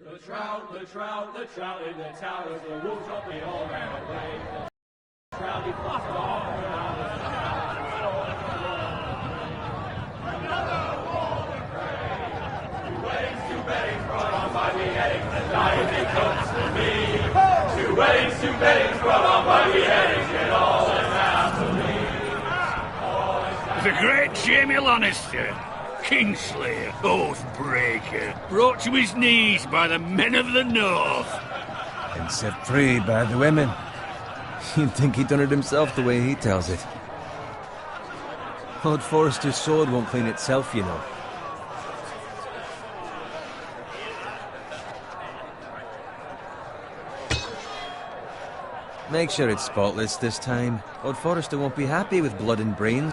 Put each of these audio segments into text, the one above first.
The trout in the towers, the wolves up, they all ran away. The trout, he flopped off around the Two weddings brought on by beheadings, and dying they comes to me. Two weddings brought on by beheadings, and all is happily. The great Jamie Lannister, Kingslayer, Oathbreaker, brought to his knees by the men of the North. And set free by the women. You'd think he'd done it himself the way he tells it. Lord Forrester's sword won't clean itself, you know. Make sure it's spotless this time. Lord Forrester won't be happy with blood and brains.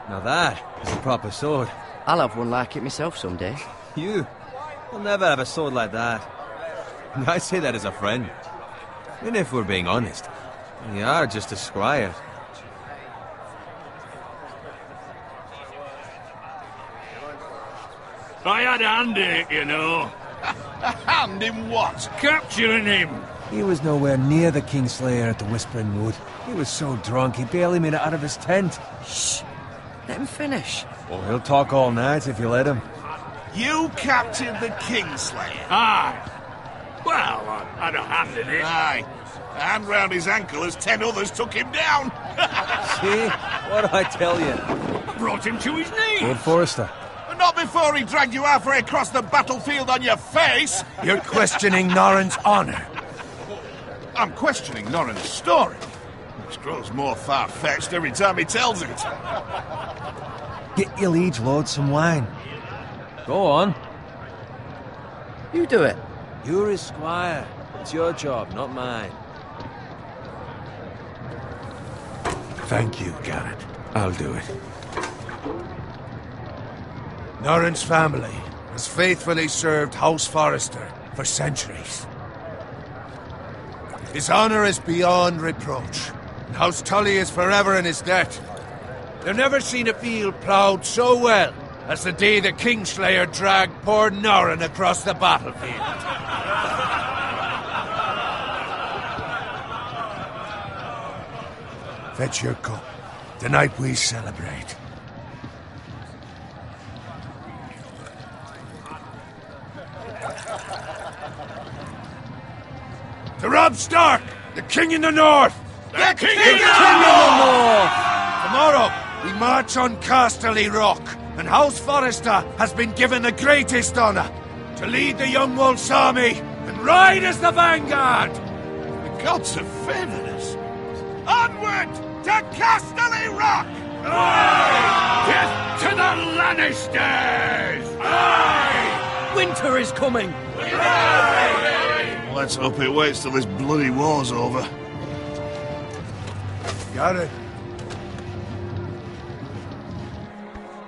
Now that is a proper sword. I'll have one like it myself someday. You? You'll never have a sword like that. I say that as a friend. And if we're being honest, you are just a squire. I had a hand in it, you know. A hand in what? Capturing him. He was nowhere near the Kingslayer at the Whispering Wood. He was so drunk he barely made it out of his tent. Shh! Let him finish. Oh, he'll talk all night if you let him. You captured the Kingslayer? Aye. Well, I had a hand in it. Aye. A hand round his ankle as 10 others took him down. See? What do I tell you? I brought him to his knees. Lord Forrester. Not before he dragged you halfway across the battlefield on your face. You're questioning Norrin's honor. I'm questioning Norrin's story, which grows more far-fetched every time he tells it. Get your liege lord some wine. Go on. You do it. You're his squire. It's your job, not mine. Thank you, Garrett. I'll do it. Norrin's family has faithfully served House Forrester for centuries. His honor is beyond reproach, and House Tully is forever in his debt. They've never seen a field ploughed so well as the day the Kingslayer dragged poor Norrin across the battlefield. Fetch your cup. Tonight we celebrate. To Robb Stark, the King in the North! The King in the North! Tomorrow, we march on Casterly Rock, and House Forrester has been given the greatest honor to lead the Young Wolf's army and ride as the vanguard! The gods have favored us. Onward to Casterly Rock! Aye! Death to the Lannisters! Aye! Winter is coming. Let's hope it waits till this bloody war's over. Got it.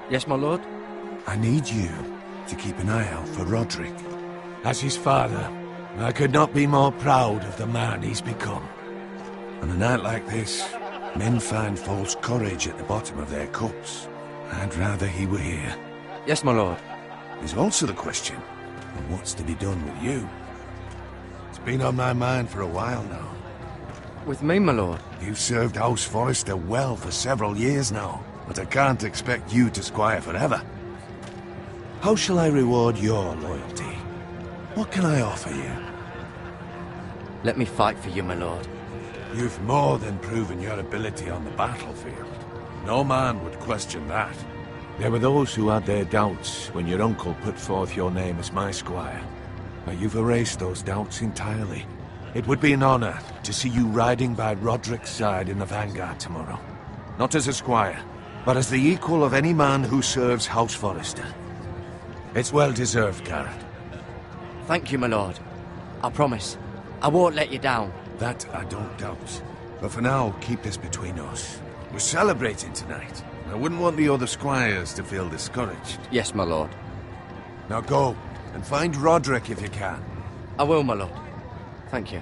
Yes, my lord? I need you to keep an eye out for Roderick. As his father, I could not be more proud of the man he's become. On a night like this, men find false courage at the bottom of their cups. I'd rather he were here. Yes, my lord. There's also the question of what's to be done with you. It's been on my mind for a while now. With me, my lord? You've served House Forrester well for several years now, but I can't expect you to squire forever. How shall I reward your loyalty? What can I offer you? Let me fight for you, my lord. You've more than proven your ability on the battlefield. No man would question that. There were those who had their doubts when your uncle put forth your name as my squire. But you've erased those doubts entirely. It would be an honor to see you riding by Roderick's side in the vanguard tomorrow. Not as a squire, but as the equal of any man who serves House Forrester. It's well deserved, Garrett. Thank you, my lord. I promise. I won't let you down. That I don't doubt. But for now, keep this between us. We're celebrating tonight. I wouldn't want the other squires to feel discouraged. Yes, my lord. Now go, and find Roderick if you can. I will, my lord. Thank you.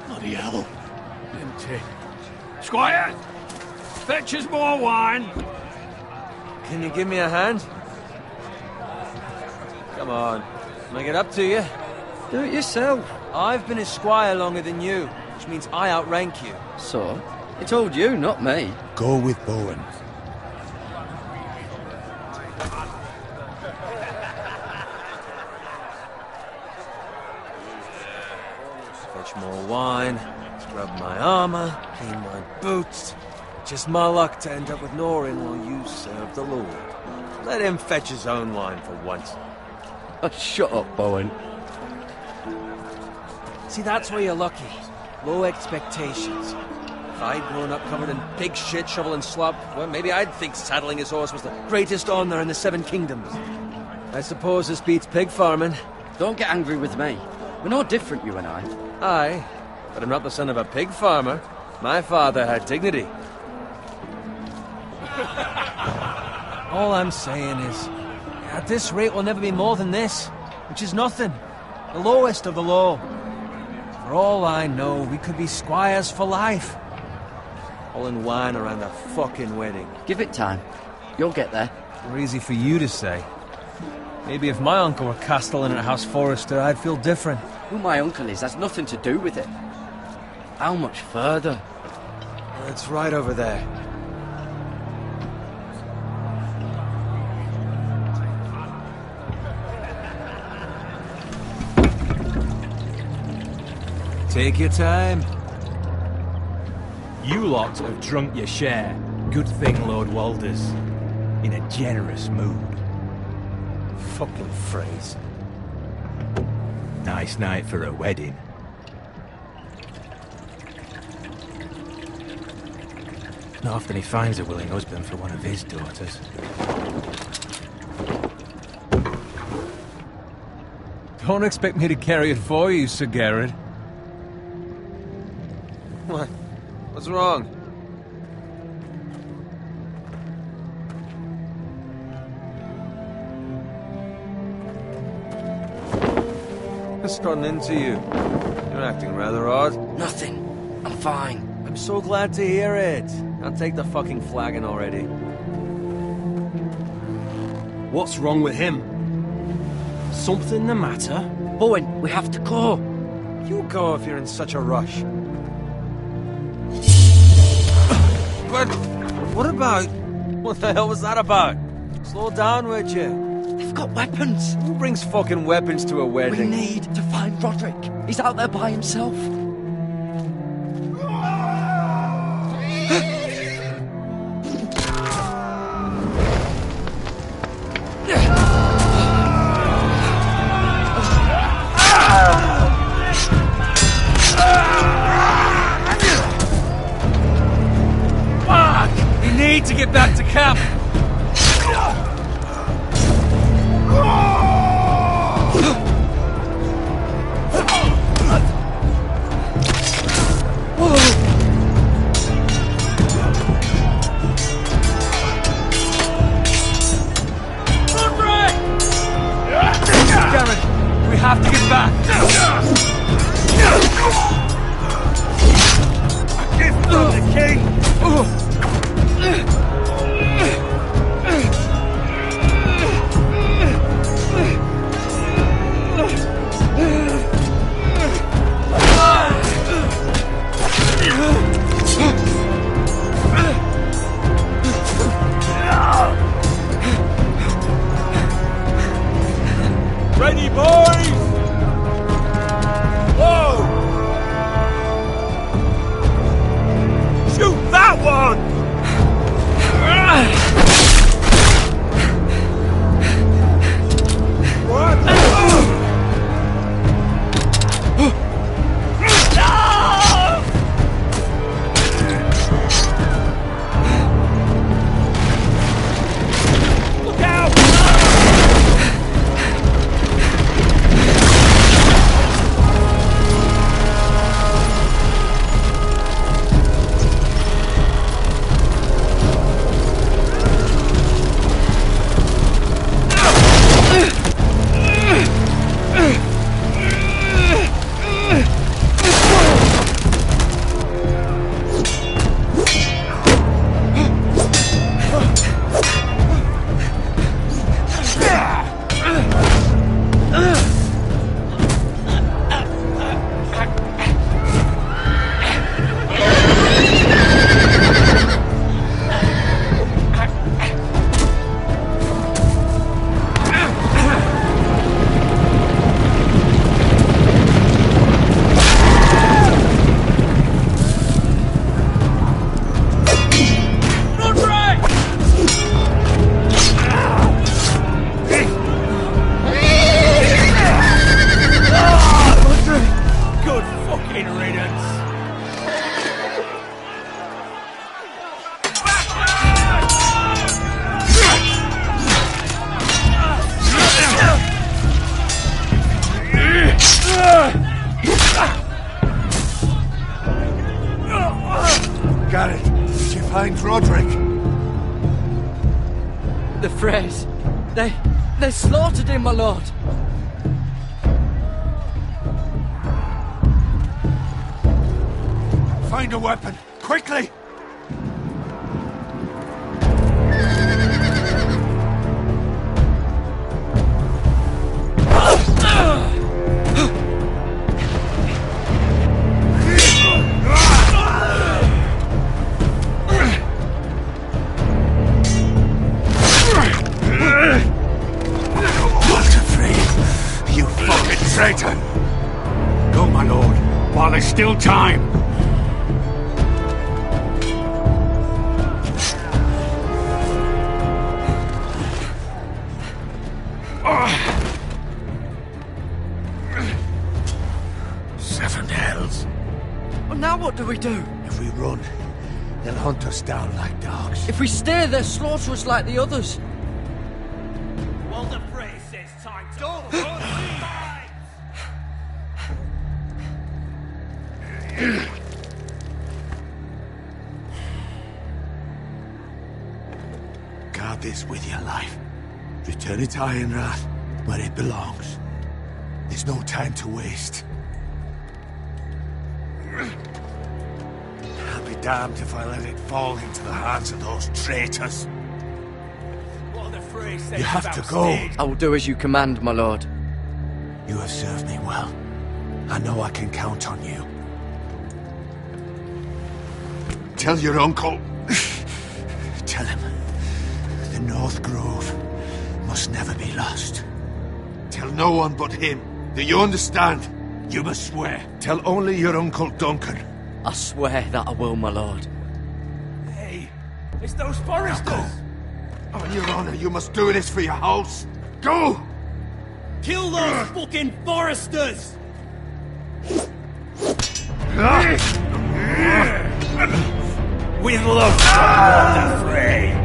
Bloody hell. Empty. Squire! Fetch us more wine. Can you give me a hand? Come on. Make it up to you. Do it yourself. I've been a squire longer than you, which means I outrank you. So? He told you, not me. Go with Bowen. Fetch more wine, scrub my armor, clean my boots. Just my luck to end up with Norin while you serve the Lord. Let him fetch his own wine for once. Oh, shut up, Bowen. See, that's where you're lucky. Low expectations. If I'd grown up covered in pig shit, shovel and slop, well, maybe I'd think saddling his horse was the greatest honor in the Seven Kingdoms. I suppose this beats pig farming. Don't get angry with me. We're no different, you and I. Aye, but I'm not the son of a pig farmer. My father had dignity. All I'm saying is, at this rate we'll never be more than this, which is nothing. The lowest of the low. For all I know, we could be squires for life. All in wine around a fucking wedding. Give it time. You'll get there. More easy for you to say. Maybe if my uncle were castellan at House Forrester, I'd feel different. Who my uncle is has nothing to do with it. How much further? It's right over there. Take your time. You lot have drunk your share. Good thing Lord Walder's in a generous mood. Fucking phrase. Nice night for a wedding. Not often he finds a willing husband for one of his daughters. Don't expect me to carry it for you, Sir Garrett. What? What's wrong? What's gotten into you? You're acting rather odd. Nothing. I'm fine. I'm so glad to hear it. I'll take the fucking flagon already. What's wrong with him? Something the matter? Bowen, we have to go. You go if you're in such a rush. But what about... What the hell was that about? Slow down, would you? They've got weapons. Who brings fucking weapons to a We wedding? need to find Roderick. He's out there by himself. We need to get back to camp. Garrett, we have to get back. Give from the king. Ready, boys! Whoa! Shoot that one! Garrett, did you find Roderick? The Freys. They slaughtered him, my lord. Find a weapon, quickly! Traitor! Go, my lord, while there's still time. Seven hells. Well, now what do we do? If we run, they'll hunt us down like dogs. If we stay, they'll slaughter us like the others. Walder Frey says time to... Guard this with your life. Return it to Ironrath, where it belongs. There's no time to waste. I'll be damned if I let it fall into the hands of those traitors. Walder Frey says You have to about go. staying. I will do as you command, my lord. You have served me well. I know I can count on you. Tell your uncle. Tell him. The North Grove must never be lost. Tell no one but him. Do you understand? You must swear. Tell only your Uncle Duncan. I swear that I will, my lord. Hey, it's those foresters! On your honor, you must do this for your house. Go! Kill those fucking foresters! With love, Walder Frey!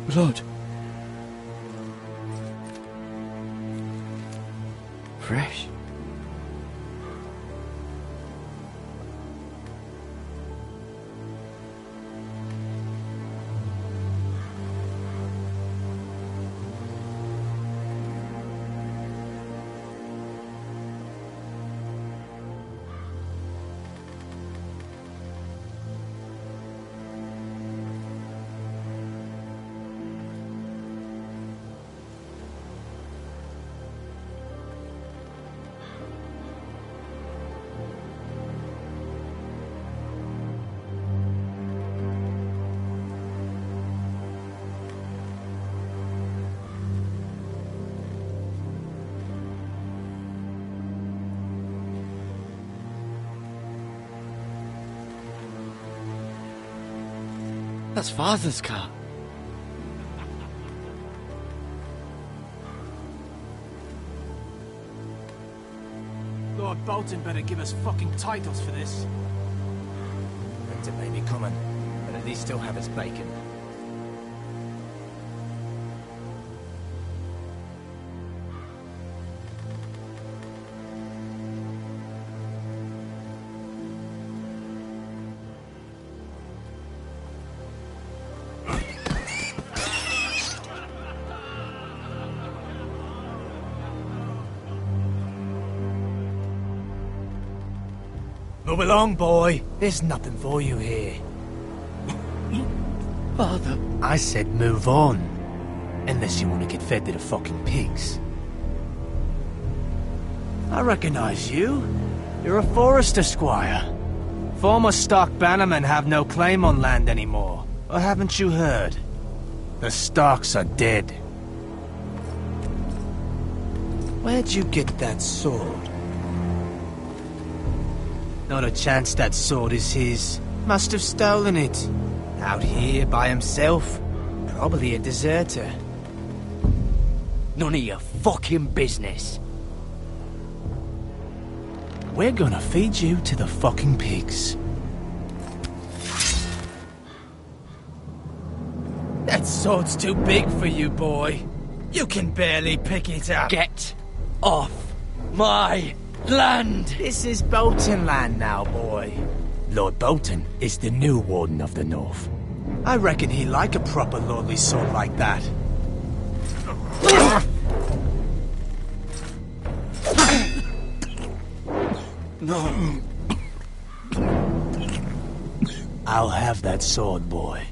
Blood. Fresh. That's Father's car. Lord Bolton better give us fucking titles for this. Winter may be coming, but at least still have his bacon. Move along, boy. There's nothing for you here. Father. I said move on. Unless you want to get fed to the fucking pigs. I recognize you. You're a Forrester squire. Former stock bannermen have no claim on land anymore. Or haven't you heard? The Starks are dead. Where'd you get that sword? Not a chance that sword is his. Must have stolen it. Out here by himself. Probably a deserter. None of your fucking business. We're gonna feed you to the fucking pigs. That sword's too big for you, boy. You can barely pick it up. Get off my land! This is Bolton land now, boy. Lord Bolton is the new Warden of the North. I reckon he like a proper lordly sword like that. No. I'll have that sword, boy.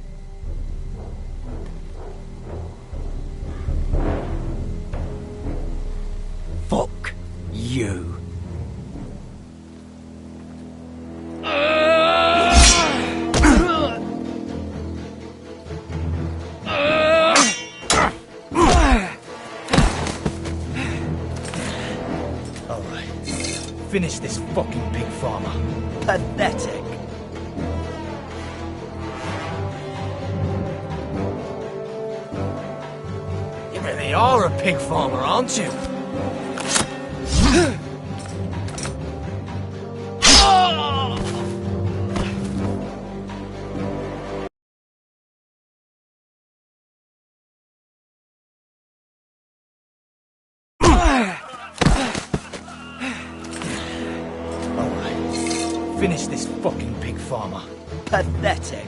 Fuck you. Finish this fucking pig farmer. Pathetic. You really are a pig farmer, aren't you? Finish this fucking pig farmer. Pathetic.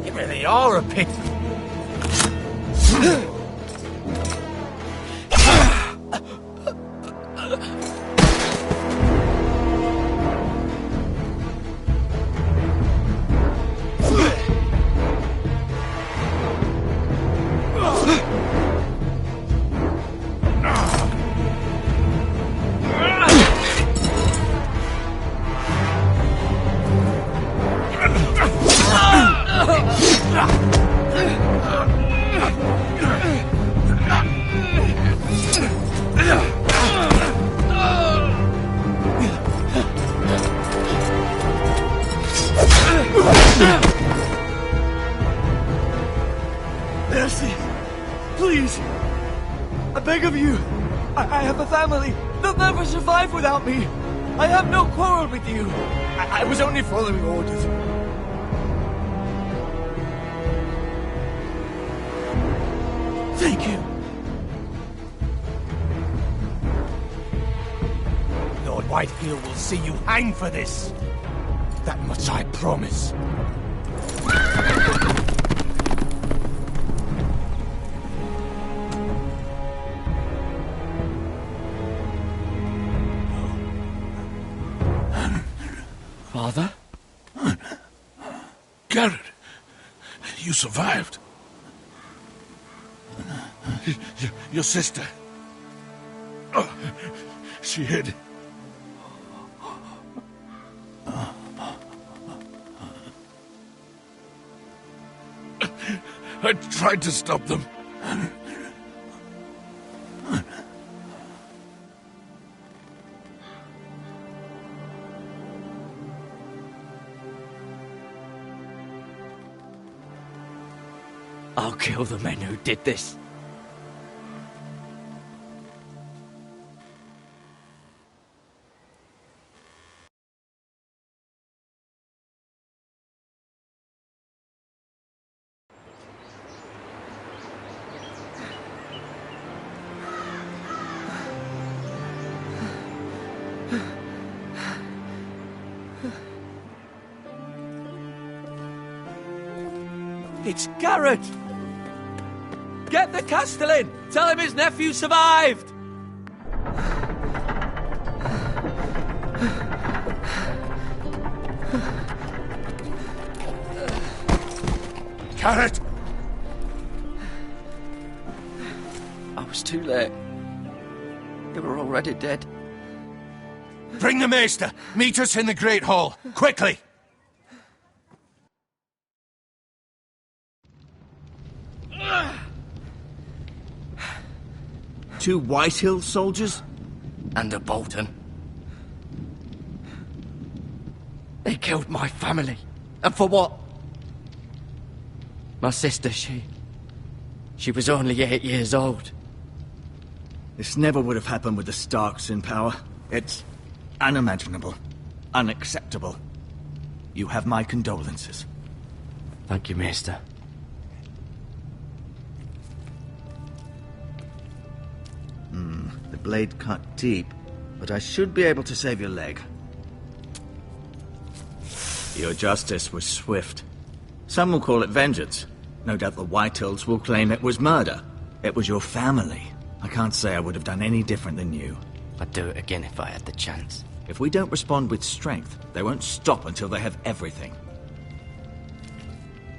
You really are a pig. Mercy! Please! I beg of you! I have a family! They'll never survive without me! I have no quarrel with you! I was only following orders. Thank you! Lord Whitehill will see you hang for this. That much I promise. Father? Garrett, you survived. Your sister. Oh, she hid. I tried to stop them. I'll kill the men who did this. It's Garrett! Get the Castellan! Tell him his nephew survived! Garrett! I was too late. They were already dead. Bring the Maester! Meet us in the Great Hall! Quickly! Two Whitehill soldiers? And a Bolton. They killed my family. And for what? My sister, she was only 8 years old. This never would have happened with the Starks in power. It's unimaginable. Unacceptable. You have my condolences. Thank you, Maester. The blade cut deep, but I should be able to save your leg. Your justice was swift. Some will call it vengeance. No doubt the Whitehills will claim it was murder. It was your family. I can't say I would have done any different than you. I'd do it again if I had the chance. If we don't respond with strength, they won't stop until they have everything.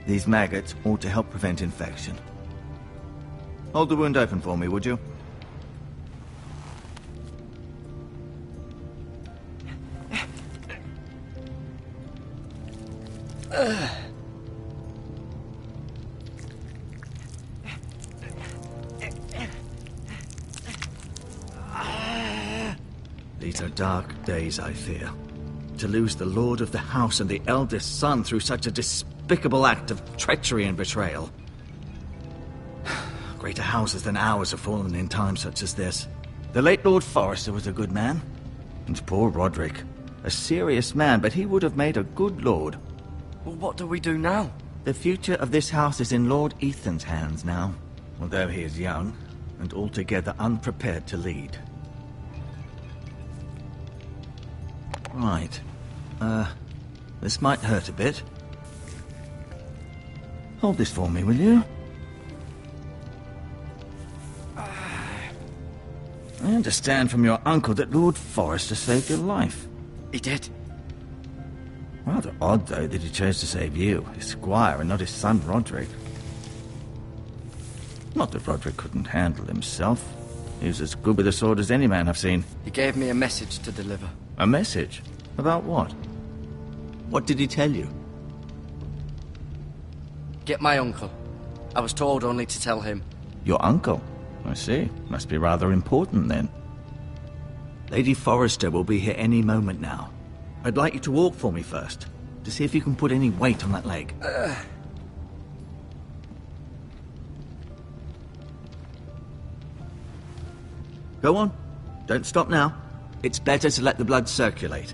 These maggots ought to help prevent infection. Hold the wound open for me, would you? These are dark days, I fear. To lose the lord of the house and the eldest son through such a despicable act of treachery and betrayal. Greater houses than ours have fallen in times such as this. The late Lord Forrester was a good man. And poor Roderick. A serious man, but he would have made a good lord. Well, what do we do now? The future of this house is in Lord Ethan's hands now, although he is young and altogether unprepared to lead. Right. This might hurt a bit. Hold this for me, will you? I understand from your uncle that Lord Forrester saved your life. He did. Rather odd, though, that he chose to save you, his squire, and not his son Roderick. Not that Roderick couldn't handle himself. He was as good with a sword as any man I've seen. He gave me a message to deliver. A message? About what? What did he tell you? Get my uncle. I was told only to tell him. Your uncle? I see. Must be rather important, then. Lady Forrester will be here any moment now. I'd like you to walk for me first, to see if you can put any weight on that leg. Go on. Don't stop now. It's better to let the blood circulate.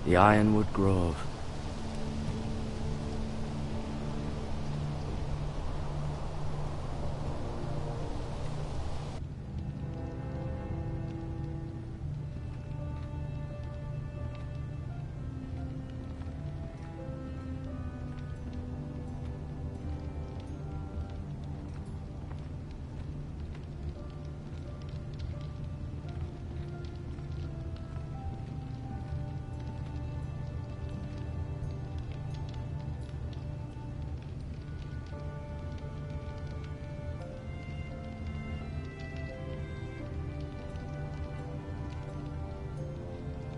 The Ironwood Grove.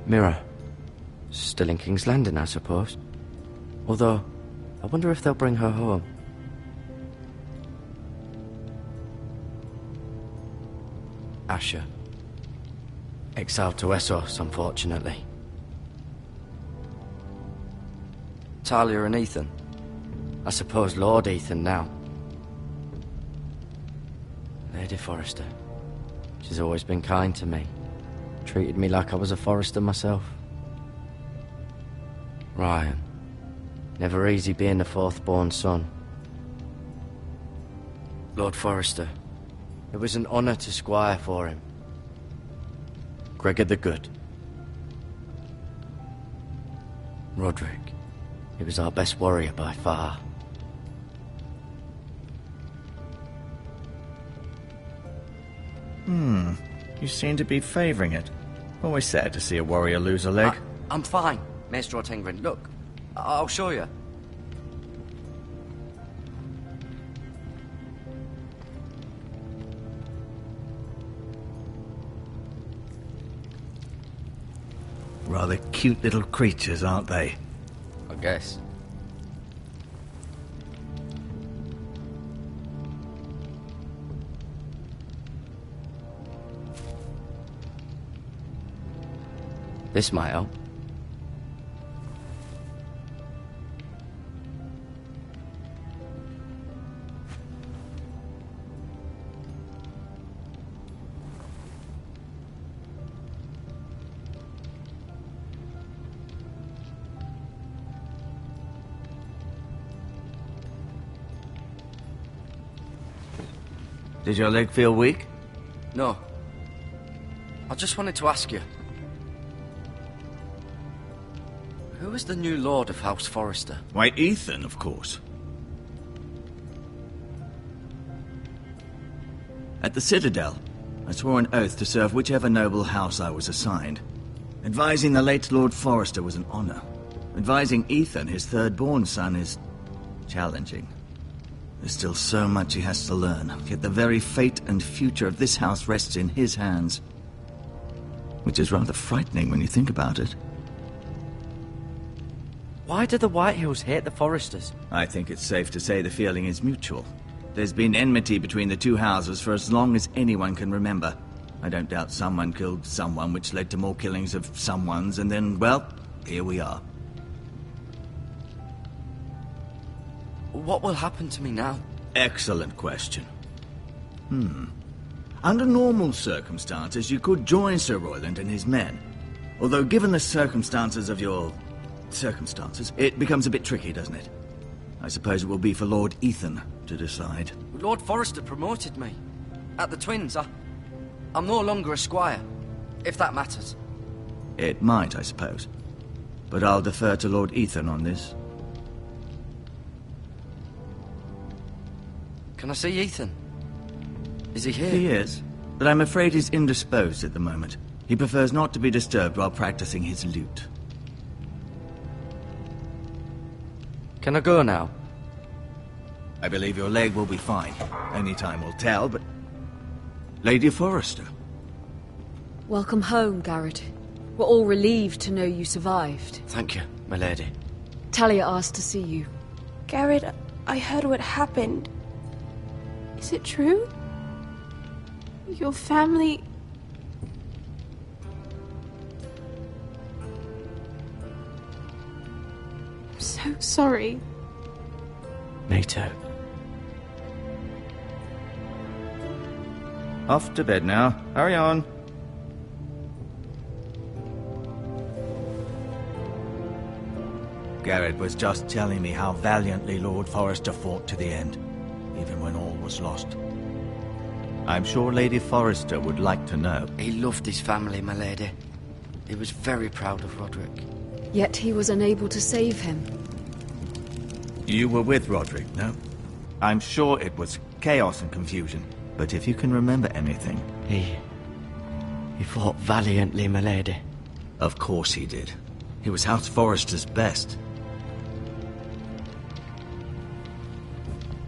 Mira. Still in King's Landing, I suppose. Although, I wonder if they'll bring her home. Asher. Exiled to Essos, unfortunately. Talia and Ethan. I suppose Lord Ethan now. Lady Forrester. She's always been kind to me. Treated me like I was a Forrester myself. Ryan. Never easy being the fourth-born son. Lord Forrester. It was an honour to squire for him. Gregor the Good. Roderick. He was our best warrior by far. You seem to be favouring it. Always sad to see a warrior lose a leg. I'm fine, Maester Ortengren. Look, I'll show you. Rather cute little creatures, aren't they? I guess. This might help. Did your leg feel weak? No. I just wanted to ask you. Who is the new Lord of House Forrester? Why, Ethan, of course. At the Citadel, I swore an oath to serve whichever noble house I was assigned. Advising the late Lord Forrester was an honor. Advising Ethan, his third-born son, is challenging. There's still so much he has to learn, yet the very fate and future of this house rests in his hands. Which is rather frightening when you think about it. Why do the Whitehills hate the Forresters? I think it's safe to say the feeling is mutual. There's been enmity between the two houses for as long as anyone can remember. I don't doubt someone killed someone, which led to more killings of someones, and then, well, here we are. What will happen to me now? Excellent question. Under normal circumstances, you could join Sir Royland and his men. Although given the circumstances of your circumstances, it becomes a bit tricky, doesn't it? I suppose it will be for Lord Ethan to decide. Lord Forrester promoted me. At the Twins, I'm no longer a squire, if that matters. It might, I suppose. But I'll defer to Lord Ethan on this. Can I see Ethan? Is he here? He is, but I'm afraid he's indisposed at the moment. He prefers not to be disturbed while practicing his lute. Can I go now? I believe your leg will be fine. Only time will tell, but... Lady Forrester. Welcome home, Garrett. We're all relieved to know you survived. Thank you, my lady. Talia asked to see you. Garrett, I heard what happened. Is it true? Your family... I'm so sorry. Me too. Off to bed now. Hurry on. Garrett was just telling me how valiantly Lord Forrester fought to the end, even when all was lost. I'm sure Lady Forrester would like to know. He loved his family, my lady. He was very proud of Roderick. Yet he was unable to save him. You were with Roderick, no? I'm sure it was chaos and confusion, but if you can remember anything... He fought valiantly, my lady. Of course he did. He was House Forrester's best.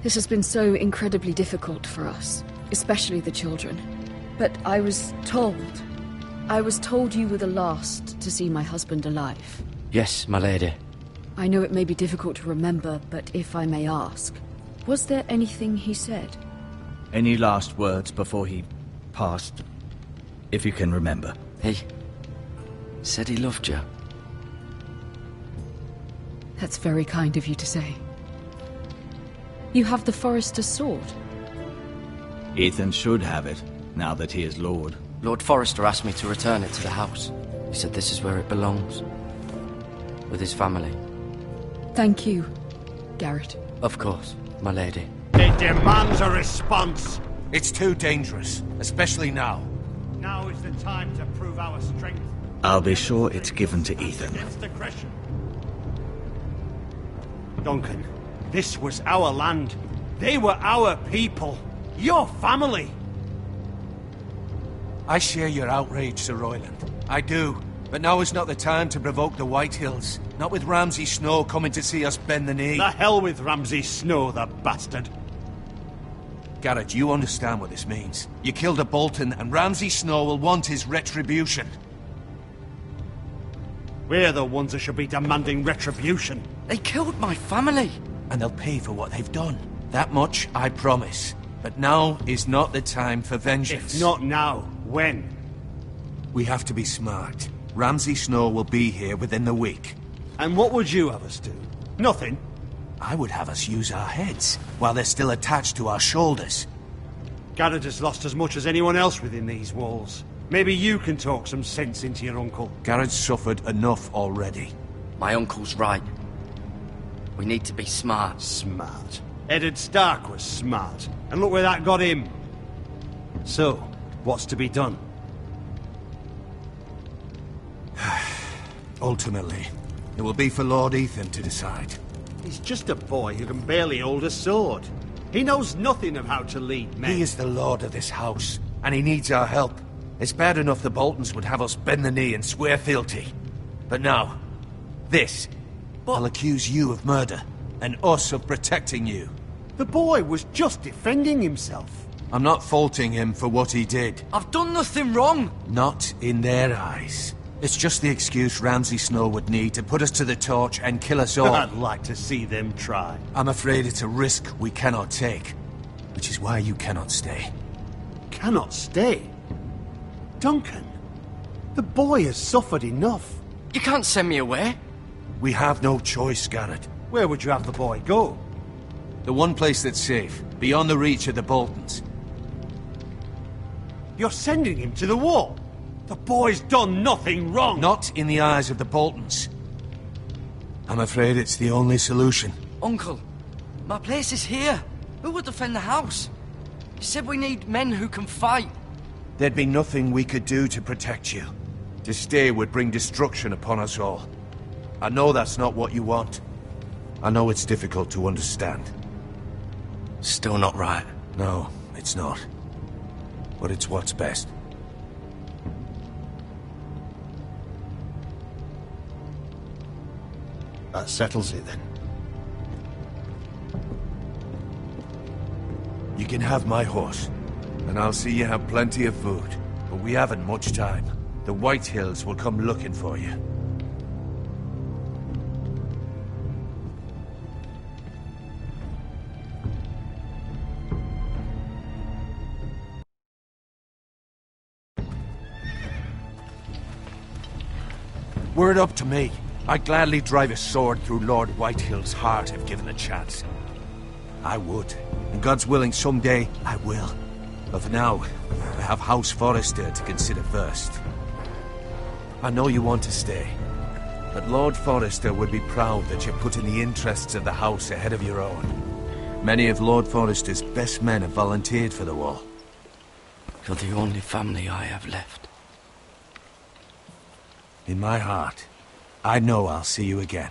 This has been so incredibly difficult for us, especially the children. But I was told I was told you were the last to see my husband alive. Yes, my lady. I know it may be difficult to remember, but if I may ask, was there anything he said? Any last words before he passed? If you can remember. He said he loved you. That's very kind of you to say. You have the Forester's sword. Ethan should have it, now that he is Lord. Lord Forrester asked me to return it to the house. He said this is where it belongs. With his family. Thank you, Garrett. Of course, my lady. It demands a response. It's too dangerous, especially now. Now is the time to prove our strength. I'll be sure it's given to Ethan. Against aggression. Duncan, this was our land. They were our people. Your family. I share your outrage, Sir Royland. I do. But now is not the time to provoke the Whitehills. Not with Ramsay Snow coming to see us bend the knee. The hell with Ramsay Snow, the bastard. Garrett, you understand what this means. You killed a Bolton, and Ramsay Snow will want his retribution. We're the ones that should be demanding retribution. They killed my family. And they'll pay for what they've done. That much I promise. But now is not the time for vengeance. If not now, when? We have to be smart. Ramsay Snow will be here within the week. And what would you have us do? Nothing? I would have us use our heads, while they're still attached to our shoulders. Garrett has lost as much as anyone else within these walls. Maybe you can talk some sense into your uncle. Garrett's suffered enough already. My uncle's right. We need to be smart. Smart? Eddard Stark was smart. And look where that got him. So, what's to be done? Ultimately, it will be for Lord Ethan to decide. He's just a boy who can barely hold a sword. He knows nothing of how to lead men. He is the lord of this house, and he needs our help. It's bad enough the Boltons would have us bend the knee and swear fealty. But now, this. I'll accuse you of murder, and us of protecting you. The boy was just defending himself. I'm not faulting him for what he did. I've done nothing wrong. Not in their eyes. It's just the excuse Ramsay Snow would need to put us to the torch and kill us all. I'd like to see them try. I'm afraid it's a risk we cannot take, which is why you cannot stay. Cannot stay? Duncan, the boy has suffered enough. You can't send me away. We have no choice, Garrett. Where would you have the boy go? The one place that's safe, beyond the reach of the Boltons. You're sending him to the wall? The boy's done nothing wrong! Not in the eyes of the Boltons. I'm afraid it's the only solution. Uncle, my place is here. Who will defend the house? You said we need men who can fight. There'd be nothing we could do to protect you. To stay would bring destruction upon us all. I know that's not what you want. I know it's difficult to understand. Still not right. No, it's not. But it's what's best. That settles it, then. You can have my horse, and I'll see you have plenty of food. But we haven't much time. The Whitehills will come looking for you. Were it up to me, I'd gladly drive a sword through Lord Whitehill's heart if given the chance. I would. And God's willing, someday I will. But for now, I have House Forrester to consider first. I know you want to stay, but Lord Forrester would be proud that you're putting the interests of the house ahead of your own. Many of Lord Forrester's best men have volunteered for the war. You're the only family I have left. In my heart, I know I'll see you again.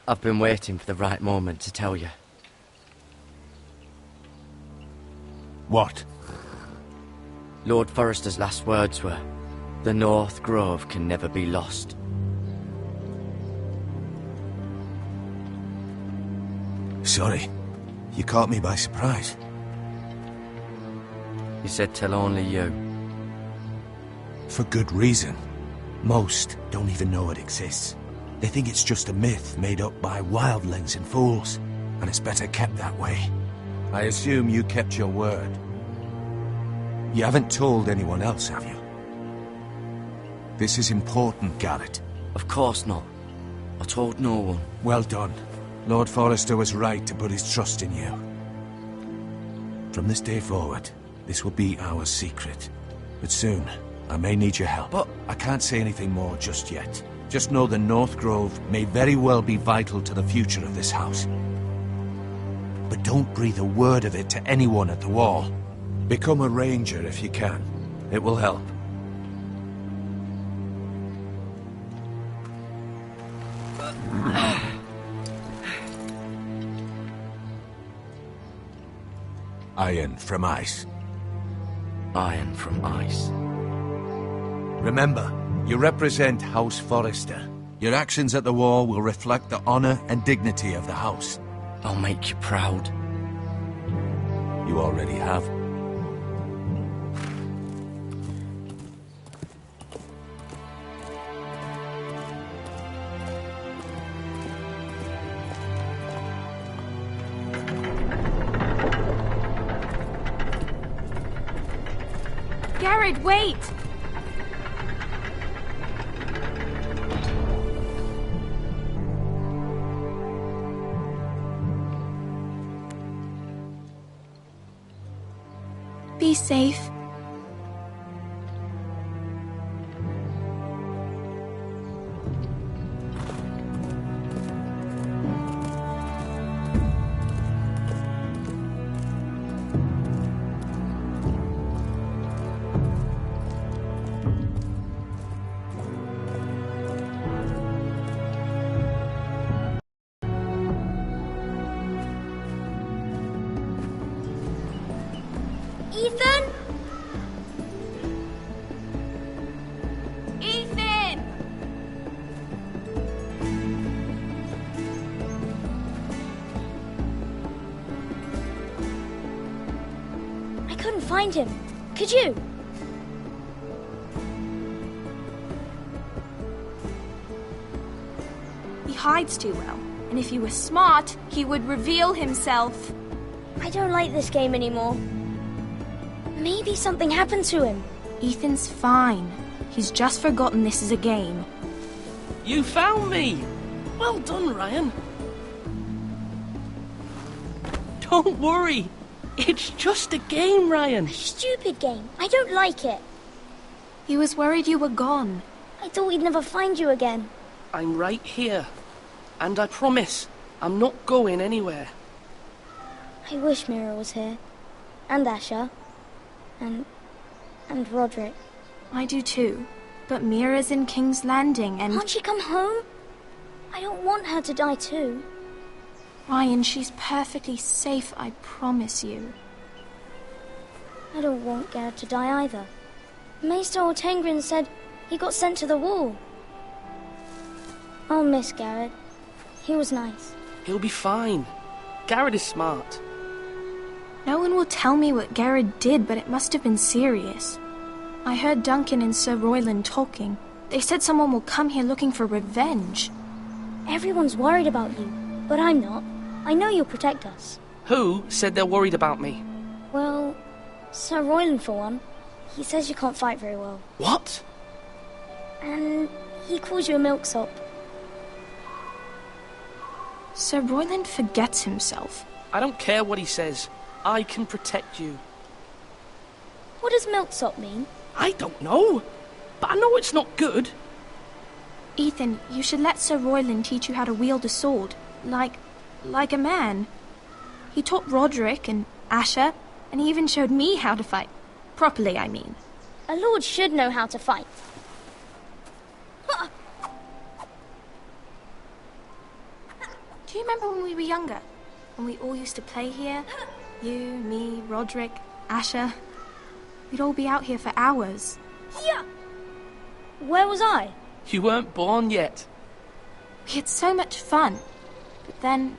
I've been waiting for the right moment to tell you. What? Lord Forrester's last words were, "The North Grove can never be lost." Sorry. You caught me by surprise. He said tell only you. For good reason. Most don't even know it exists. They think it's just a myth made up by wildlings and fools, and it's better kept that way. I assume you kept your word. You haven't told anyone else, have you? This is important, Garrett. Of course not. I told no one. Well done. Lord Forrester was right to put his trust in you. From this day forward, this will be our secret. But soon, I may need your help. But I can't say anything more just yet. Just know the North Grove may very well be vital to the future of this house. But don't breathe a word of it to anyone at the Wall. Become a ranger if you can. It will help. Iron from ice. Iron from ice. Remember, you represent House Forrester. Your actions at the Wall will reflect the honor and dignity of the house. I'll make you proud. You already have. Garrett, wait! Be safe. Ethan? Ethan! I couldn't find him. Could you? He hides too well, and if he were smart, he would reveal himself. I don't like this game anymore. Maybe something happened to him. Ethan's fine. He's just forgotten this is a game. You found me! Well done, Ryan. Don't worry. It's just a game, Ryan. A stupid game. I don't like it. He was worried you were gone. I thought we'd never find you again. I'm right here. And I promise, I'm not going anywhere. I wish Mira was here. And Asher. And Roderick. I do too. But Mira's in King's Landing and... Can't she come home? I don't want her to die too. Ryan, she's perfectly safe, I promise you. I don't want Garrett to die either. Maester Ortengrin said he got sent to the Wall. I'll miss Garrett. He was nice. He'll be fine. Garrett is smart. No one will tell me what Garrett did, but it must have been serious. I heard Duncan and Sir Royland talking. They said someone will come here looking for revenge. Everyone's worried about you, but I'm not. I know you'll protect us. Who said they're worried about me? Well, Sir Royland for one. He says you can't fight very well. What? And he calls you a milksop. Sir Royland forgets himself. I don't care what he says. I can protect you. What does milksop mean? I don't know, but I know it's not good. Ethan, you should let Sir Royland teach you how to wield a sword. Like a man. He taught Roderick and Asher, and he even showed me how to fight. Properly, I mean. A lord should know how to fight. Do you remember when we were younger? When we all used to play here? You, me, Roderick, Asher. We'd all be out here for hours. Yeah. Where was I? You weren't born yet. We had so much fun. But then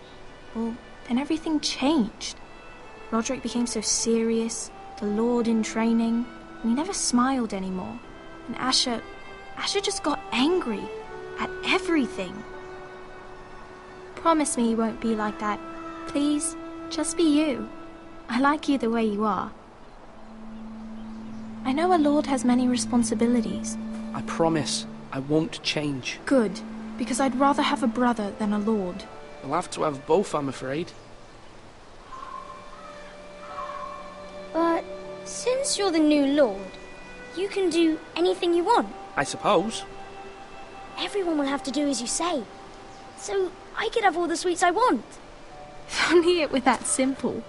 everything changed. Roderick became so serious. the Lord in training, and he never smiled anymore. And Asher just got angry at everything. Promise me you won't be like that. Please, just be you. I like you the way you are. I know a lord has many responsibilities. I promise I won't change. Good, because I'd rather have a brother than a lord. I'll have to have both, I'm afraid. But since you're the new lord, you can do anything you want. I suppose. Everyone will have to do as you say. So I could have all the sweets I want. If only it were that simple.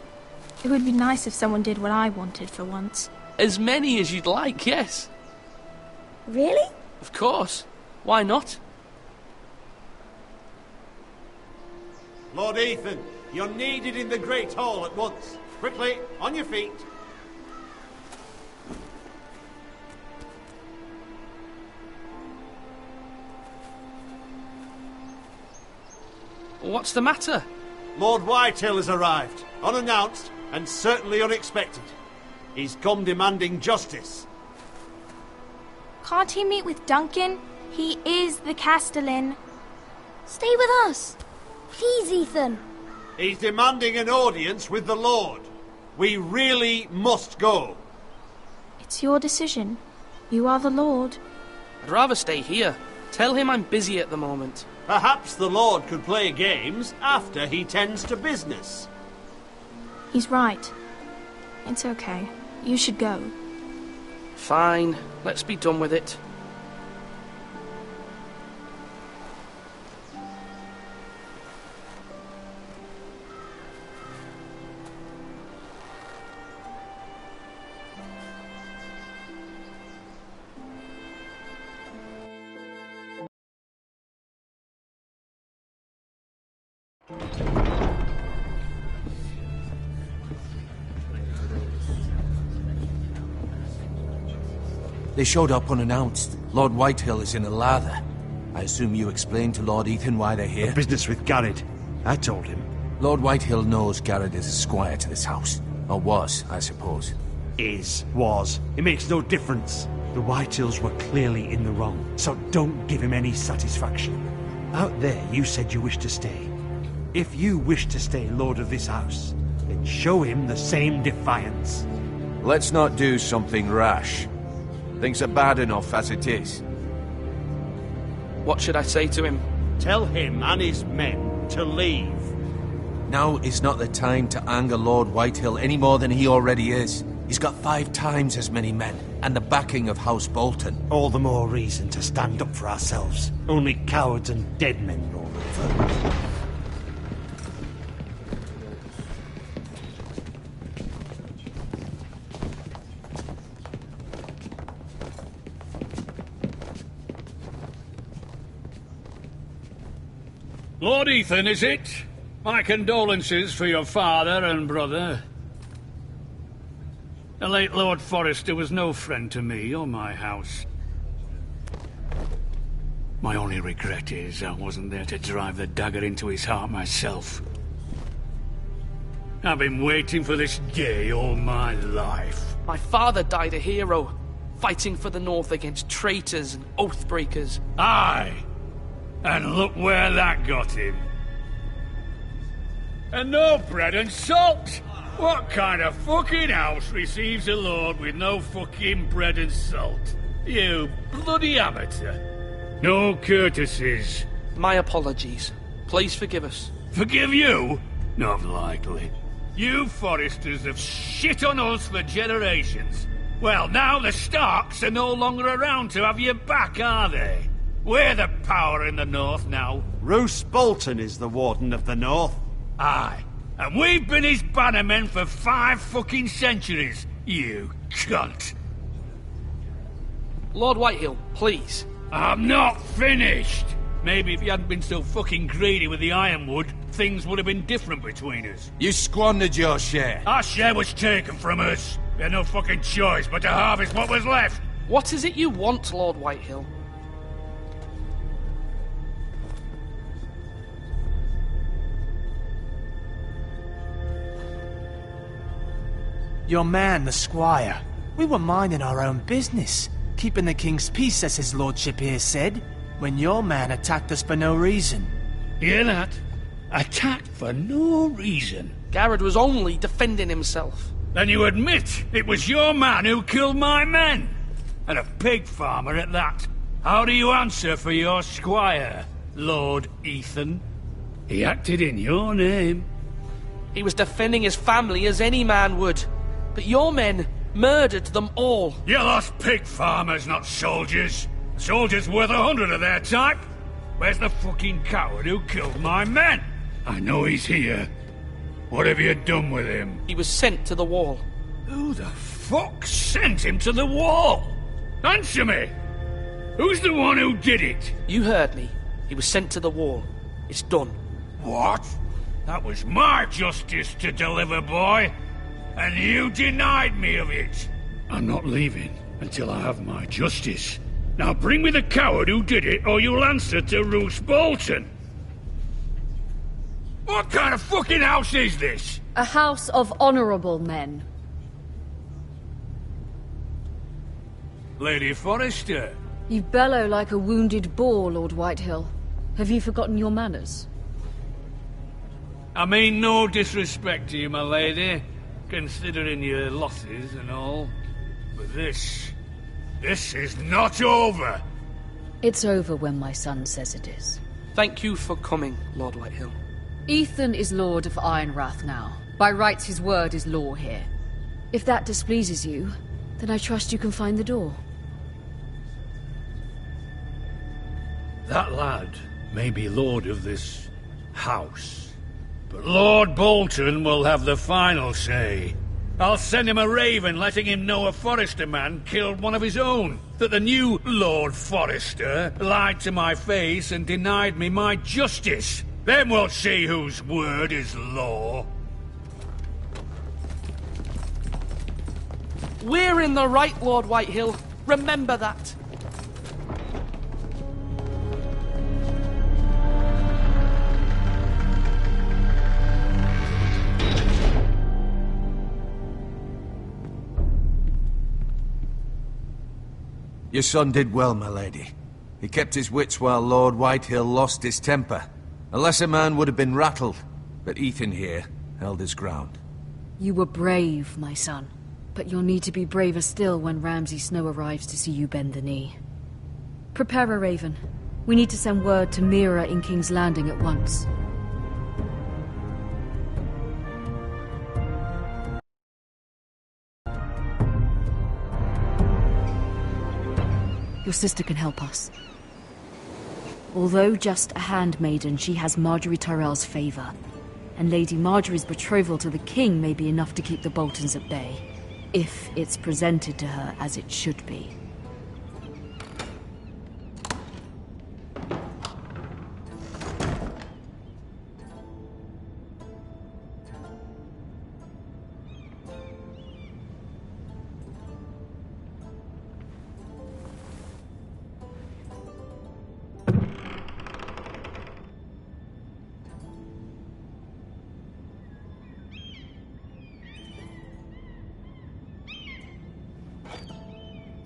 It would be nice if someone did what I wanted for once. As many as you'd like, yes. Really? Of course. Why not? Lord Ethan, you're needed in the Great Hall at once. Quickly, on your feet. What's the matter? Lord Whitehill has arrived, unannounced and certainly unexpected. He's come demanding justice. Can't he meet with Duncan? He is the Castellan. Stay with us. Please, Ethan. He's demanding an audience with the Lord. We really must go. It's your decision. You are the Lord. I'd rather stay here. Tell him I'm busy at the moment. Perhaps the Lord could play games after he tends to business. He's right. It's okay. You should go. Fine. Let's be done with it. They showed up unannounced. Lord Whitehill is in a lather. I assume you explained to Lord Ethan why they're here? Business with Garrett. I told him. Lord Whitehill knows Garrett is a squire to this house. Or was, I suppose. Was. It makes no difference. The Whitehills were clearly in the wrong, so don't give him any satisfaction. Out there, you said you wished to stay. If you wish to stay lord of this house, then show him the same defiance. Let's not do something rash. Things are bad enough as it is. What should I say to him? Tell him and his men to leave. Now is not the time to anger Lord Whitehill any more than he already is. He's got 5 times as many men, and the backing of House Bolton. All the more reason to stand up for ourselves. Only cowards and dead men roll over. Lord Ethan, is it? My condolences for your father and brother. The late Lord Forrester was no friend to me or my house. My only regret is I wasn't there to drive the dagger into his heart myself. I've been waiting for this day all my life. My father died a hero, fighting for the North against traitors and oath-breakers. Aye! And look where that got him. And no bread and salt! What kind of fucking house receives a lord with no fucking bread and salt? You bloody amateur. No courtesies. My apologies. Please forgive us. Forgive you? Not likely. You Forresters have shit on us for generations. Well, now the Starks are no longer around to have you back, are they? We're the power in the North now. Roose Bolton is the Warden of the North. Aye. And we've been his bannermen for 5 fucking centuries, you cunt. Lord Whitehill, please. I'm not finished! Maybe if you hadn't been so fucking greedy with the ironwood, things would have been different between us. You squandered your share. Our share was taken from us. We had no fucking choice but to harvest what was left. What is it you want, Lord Whitehill? Your man, the squire. We were minding our own business, keeping the king's peace, as his lordship here said, when your man attacked us for no reason. Hear that? Attacked for no reason. Garrett was only defending himself. Then you admit it was your man who killed my men? And a pig farmer at that. How do you answer for your squire, Lord Ethan? He acted in your name. He was defending his family as any man would. But your men murdered them all. You lost pig farmers, not soldiers. Soldiers worth 100 of their type. Where's the fucking coward who killed my men? I know he's here. What have you done with him? He was sent to the wall. Who the fuck sent him to the wall? Answer me! Who's the one who did it? You heard me. He was sent to the wall. It's done. What? That was my justice to deliver, boy. And you denied me of it. I'm not leaving until I have my justice. Now bring me the coward who did it, or you'll answer to Roose Bolton. What kind of fucking house is this? A house of honorable men. Lady Forrester. You bellow like a wounded boar, Lord Whitehill. Have you forgotten your manners? I mean no disrespect to you, my lady, considering your losses and all. But this is not over. It's over when my son says it is. Thank you for coming, Lord Whitehill. Ethan is Lord of Ironrath now. By rights, his word is law here. If that displeases you, then I trust you can find the door. That lad may be lord of this house, but Lord Bolton will have the final say. I'll send him a raven letting him know a Forrester man killed one of his own, that the new Lord Forrester lied to my face and denied me my justice. Then we'll see whose word is law. We're in the right, Lord Whitehill. Remember that. Your son did well, my lady. He kept his wits while Lord Whitehill lost his temper. A lesser man would have been rattled, but Ethan here held his ground. You were brave, my son. But you'll need to be braver still when Ramsay Snow arrives to see you bend the knee. Prepare a raven. We need to send word to Mira in King's Landing at once. Your sister can help us. Although just a handmaiden, she has Marjorie Tyrell's favor. And Lady Marjorie's betrothal to the king may be enough to keep the Boltons at bay. If it's presented to her as it should be.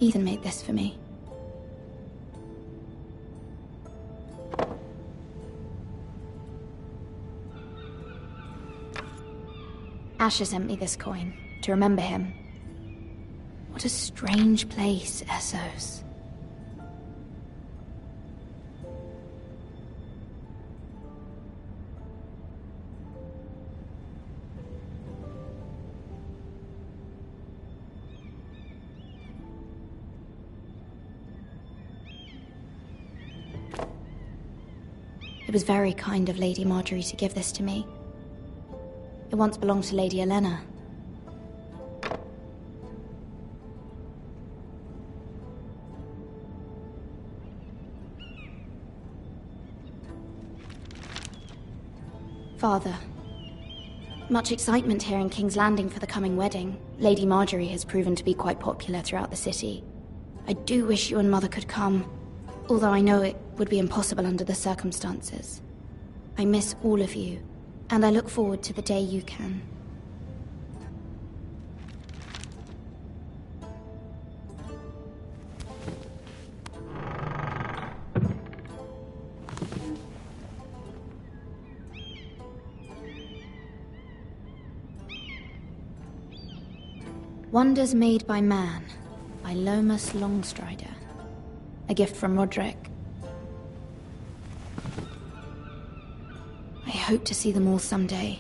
Ethan made this for me. Asher sent me this coin to remember him. What a strange place, Essos. It was very kind of Lady Marjorie to give this to me. It once belonged to Lady Elena. Father, much excitement here in King's Landing for the coming wedding. Lady Marjorie has proven to be quite popular throughout the city. I do wish you and Mother could come, although I know it would be impossible under the circumstances. I miss all of you, and I look forward to the day you can. Wonders Made by Man, by Lomas Longstrider. A gift from Roderick. I hope to see them all someday.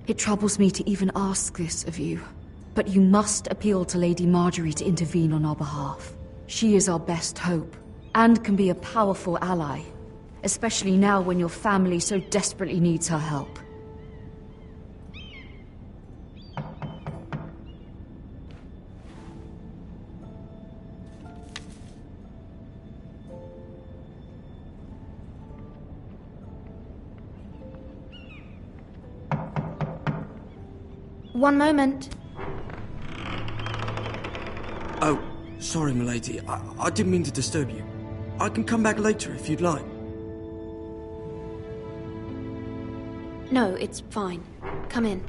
It troubles me to even ask this of you, but you must appeal to Lady Marjorie to intervene on our behalf. She is our best hope, and can be a powerful ally, especially now when your family so desperately needs her help. One moment. Oh, sorry, milady. I didn't mean to disturb you. I can come back later if you'd like. No, it's fine. Come in.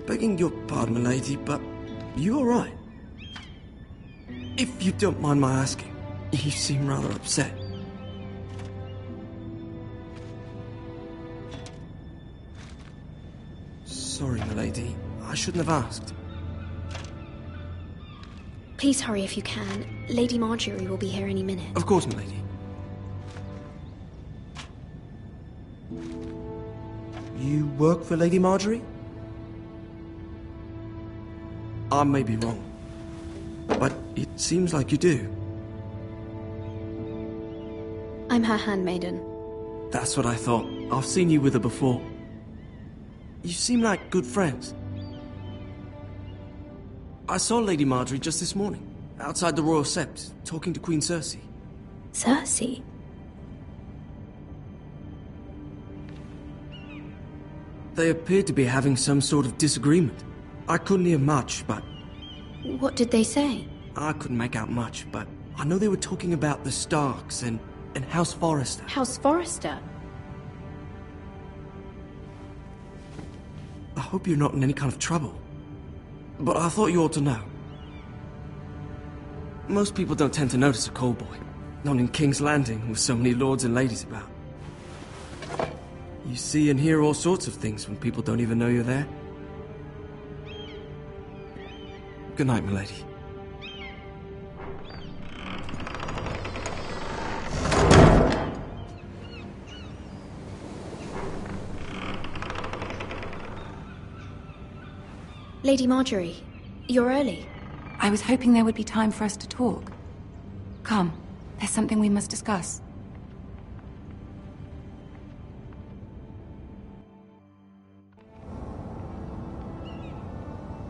Begging your pardon, milady, but you all right? If you don't mind my asking, you seem rather upset. Sorry, milady. I shouldn't have asked. Please hurry if you can. Lady Marjorie will be here any minute. Of course, milady. You work for Lady Marjorie? I may be wrong, but it seems like you do. I'm her handmaiden. That's what I thought. I've seen you with her before. You seem like good friends. I saw Lady Marjorie just this morning, outside the Royal Sept, talking to Queen Cersei. Cersei? They appeared to be having some sort of disagreement. I couldn't hear much, but... What did they say? I couldn't make out much, but I know they were talking about the Starks and House Forrester. House Forrester? I hope you're not in any kind of trouble. But I thought you ought to know. Most people don't tend to notice a callboy. Not in King's Landing, with so many lords and ladies about. You see and hear all sorts of things when people don't even know you're there. Good night, milady. Lady Marjorie, you're early. I was hoping there would be time for us to talk. Come, there's something we must discuss.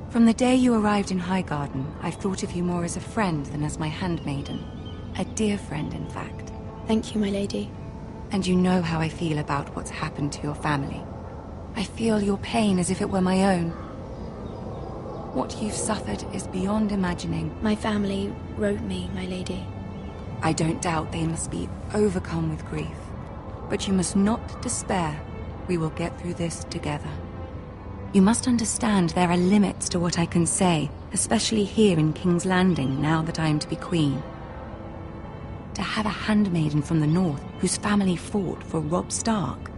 From the day you arrived in Highgarden, I've thought of you more as a friend than as my handmaiden. A dear friend, in fact. Thank you, my lady. And you know how I feel about what's happened to your family. I feel your pain as if it were my own. What you've suffered is beyond imagining. My family wrote me, my lady. I don't doubt they must be overcome with grief. But you must not despair. We will get through this together. You must understand there are limits to what I can say, especially here in King's Landing, now that I am to be queen. To have a handmaiden from the north whose family fought for Robb Stark.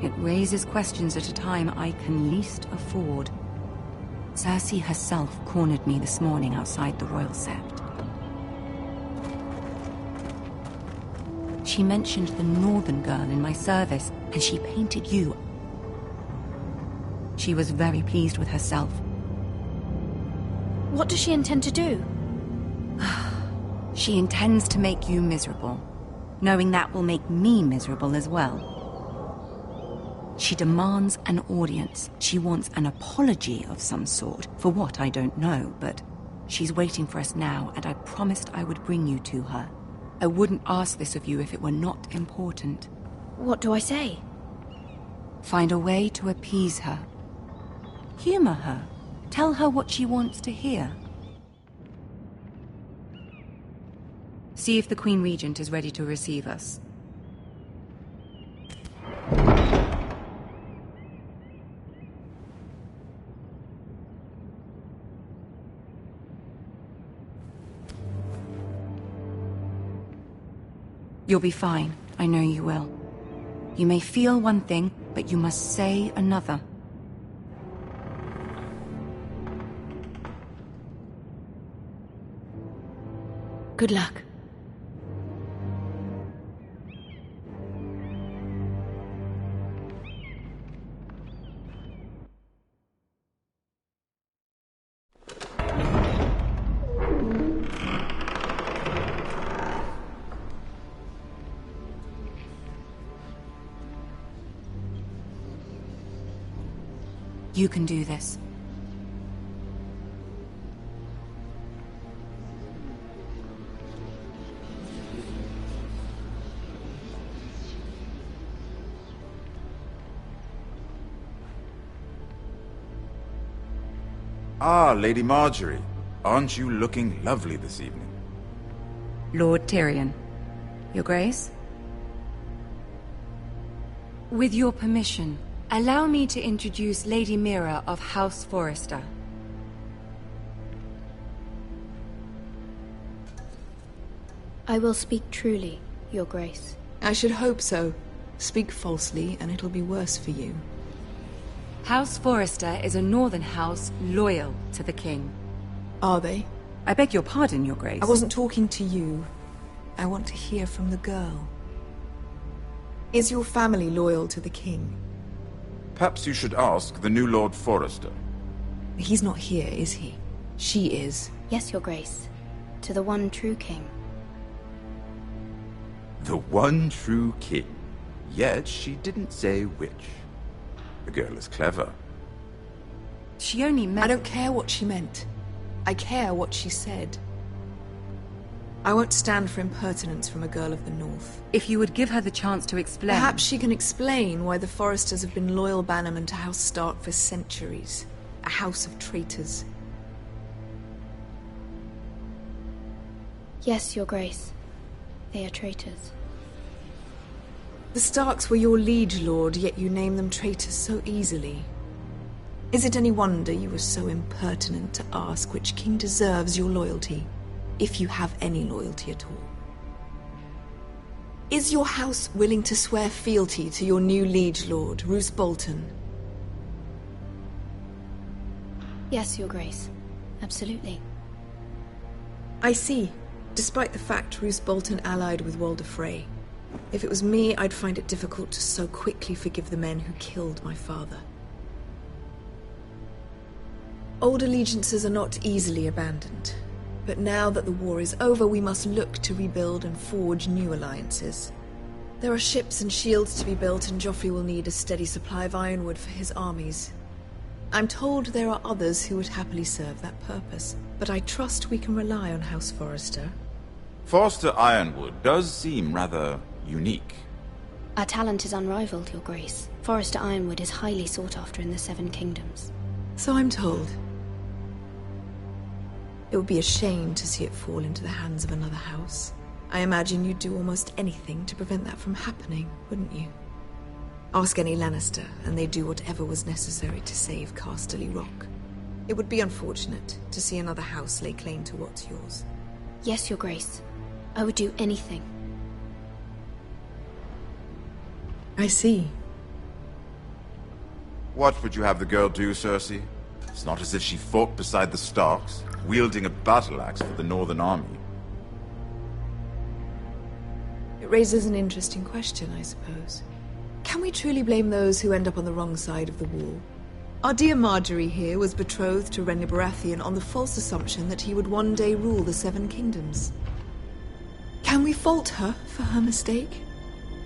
It raises questions at a time I can least afford. Cersei herself cornered me this morning outside the Royal Sept. She mentioned the northern girl in my service, and she painted you. She was very pleased with herself. What does she intend to do? She intends to make you miserable, knowing that will make me miserable as well. She demands an audience. She wants an apology of some sort, for what I don't know, but she's waiting for us now, and I promised I would bring you to her. I wouldn't ask this of you if it were not important. What do I say? Find a way to appease her. Humor her. Tell her what she wants to hear. See if the Queen Regent is ready to receive us. You'll be fine. I know you will. You may feel one thing, but you must say another. Good luck. You can do this. Ah, Lady Marjorie. Aren't you looking lovely this evening? Lord Tyrion. Your Grace? With your permission, allow me to introduce Lady Mira of House Forrester. I will speak truly, Your Grace. I should hope so. Speak falsely, and it'll be worse for you. House Forrester is a northern house loyal to the king. Are they? I beg your pardon, Your Grace. I wasn't talking to you. I want to hear from the girl. Is your family loyal to the king? Perhaps you should ask the new Lord Forrester. He's not here, is he? She is. Yes, Your Grace. To the one true king. The one true king. Yet she didn't say which. The girl is clever. She only meant... I don't care what she meant. I care what she said. I won't stand for impertinence from a girl of the North. If you would give her the chance to explain... Perhaps she can explain why the Forresters have been loyal bannermen to House Stark for centuries. A house of traitors. Yes, Your Grace. They are traitors. The Starks were your liege lord, yet you name them traitors so easily. Is it any wonder you were so impertinent to ask which king deserves your loyalty, if you have any loyalty at all? Is your house willing to swear fealty to your new liege lord, Roose Bolton? Yes, Your Grace. Absolutely. I see. Despite the fact Roose Bolton allied with Walder Frey. If it was me, I'd find it difficult to so quickly forgive the men who killed my father. Old allegiances are not easily abandoned. But now that the war is over, we must look to rebuild and forge new alliances. There are ships and shields to be built, and Joffrey will need a steady supply of ironwood for his armies. I'm told there are others who would happily serve that purpose, but I trust we can rely on House Forrester. Forrester Ironwood does seem rather unique. Our talent is unrivaled, Your Grace. Forrester Ironwood is highly sought after in the Seven Kingdoms. So I'm told. It would be a shame to see it fall into the hands of another house. I imagine you'd do almost anything to prevent that from happening, wouldn't you? Ask any Lannister, and they'd do whatever was necessary to save Casterly Rock. It would be unfortunate to see another house lay claim to what's yours. Yes, Your Grace. I would do anything. I see. What would you have the girl do, Cersei? It's not as if she fought beside the Starks, wielding a battle axe for the Northern Army. It raises an interesting question, I suppose. Can we truly blame those who end up on the wrong side of the wall? Our dear Marjorie here was betrothed to Renly Baratheon on the false assumption that he would one day rule the Seven Kingdoms. Can we fault her for her mistake?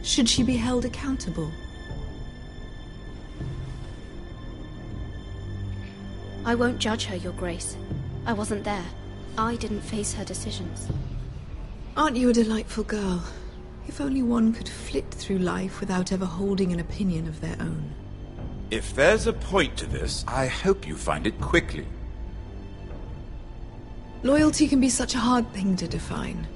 Should she be held accountable? I won't judge her, Your Grace. I wasn't there. I didn't face her decisions. Aren't you a delightful girl? If only one could flit through life without ever holding an opinion of their own. If there's a point to this, I hope you find it quickly. Loyalty can be such a hard thing to define.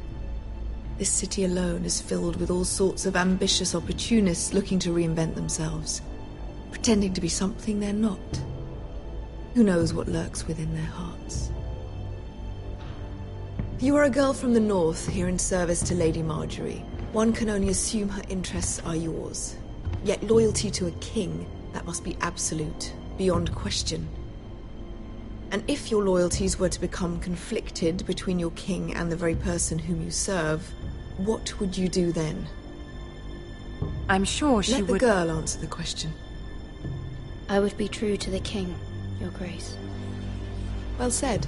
This city alone is filled with all sorts of ambitious opportunists looking to reinvent themselves, pretending to be something they're not. Who knows what lurks within their hearts? You are a girl from the north, here in service to Lady Marjorie. One can only assume her interests are yours. Yet loyalty to a king, that must be absolute, beyond question. And if your loyalties were to become conflicted between your king and the very person whom you serve, what would you do then? I'm sure she would... Let the girl answer the question. I would be true to the king, Your Grace. Well said.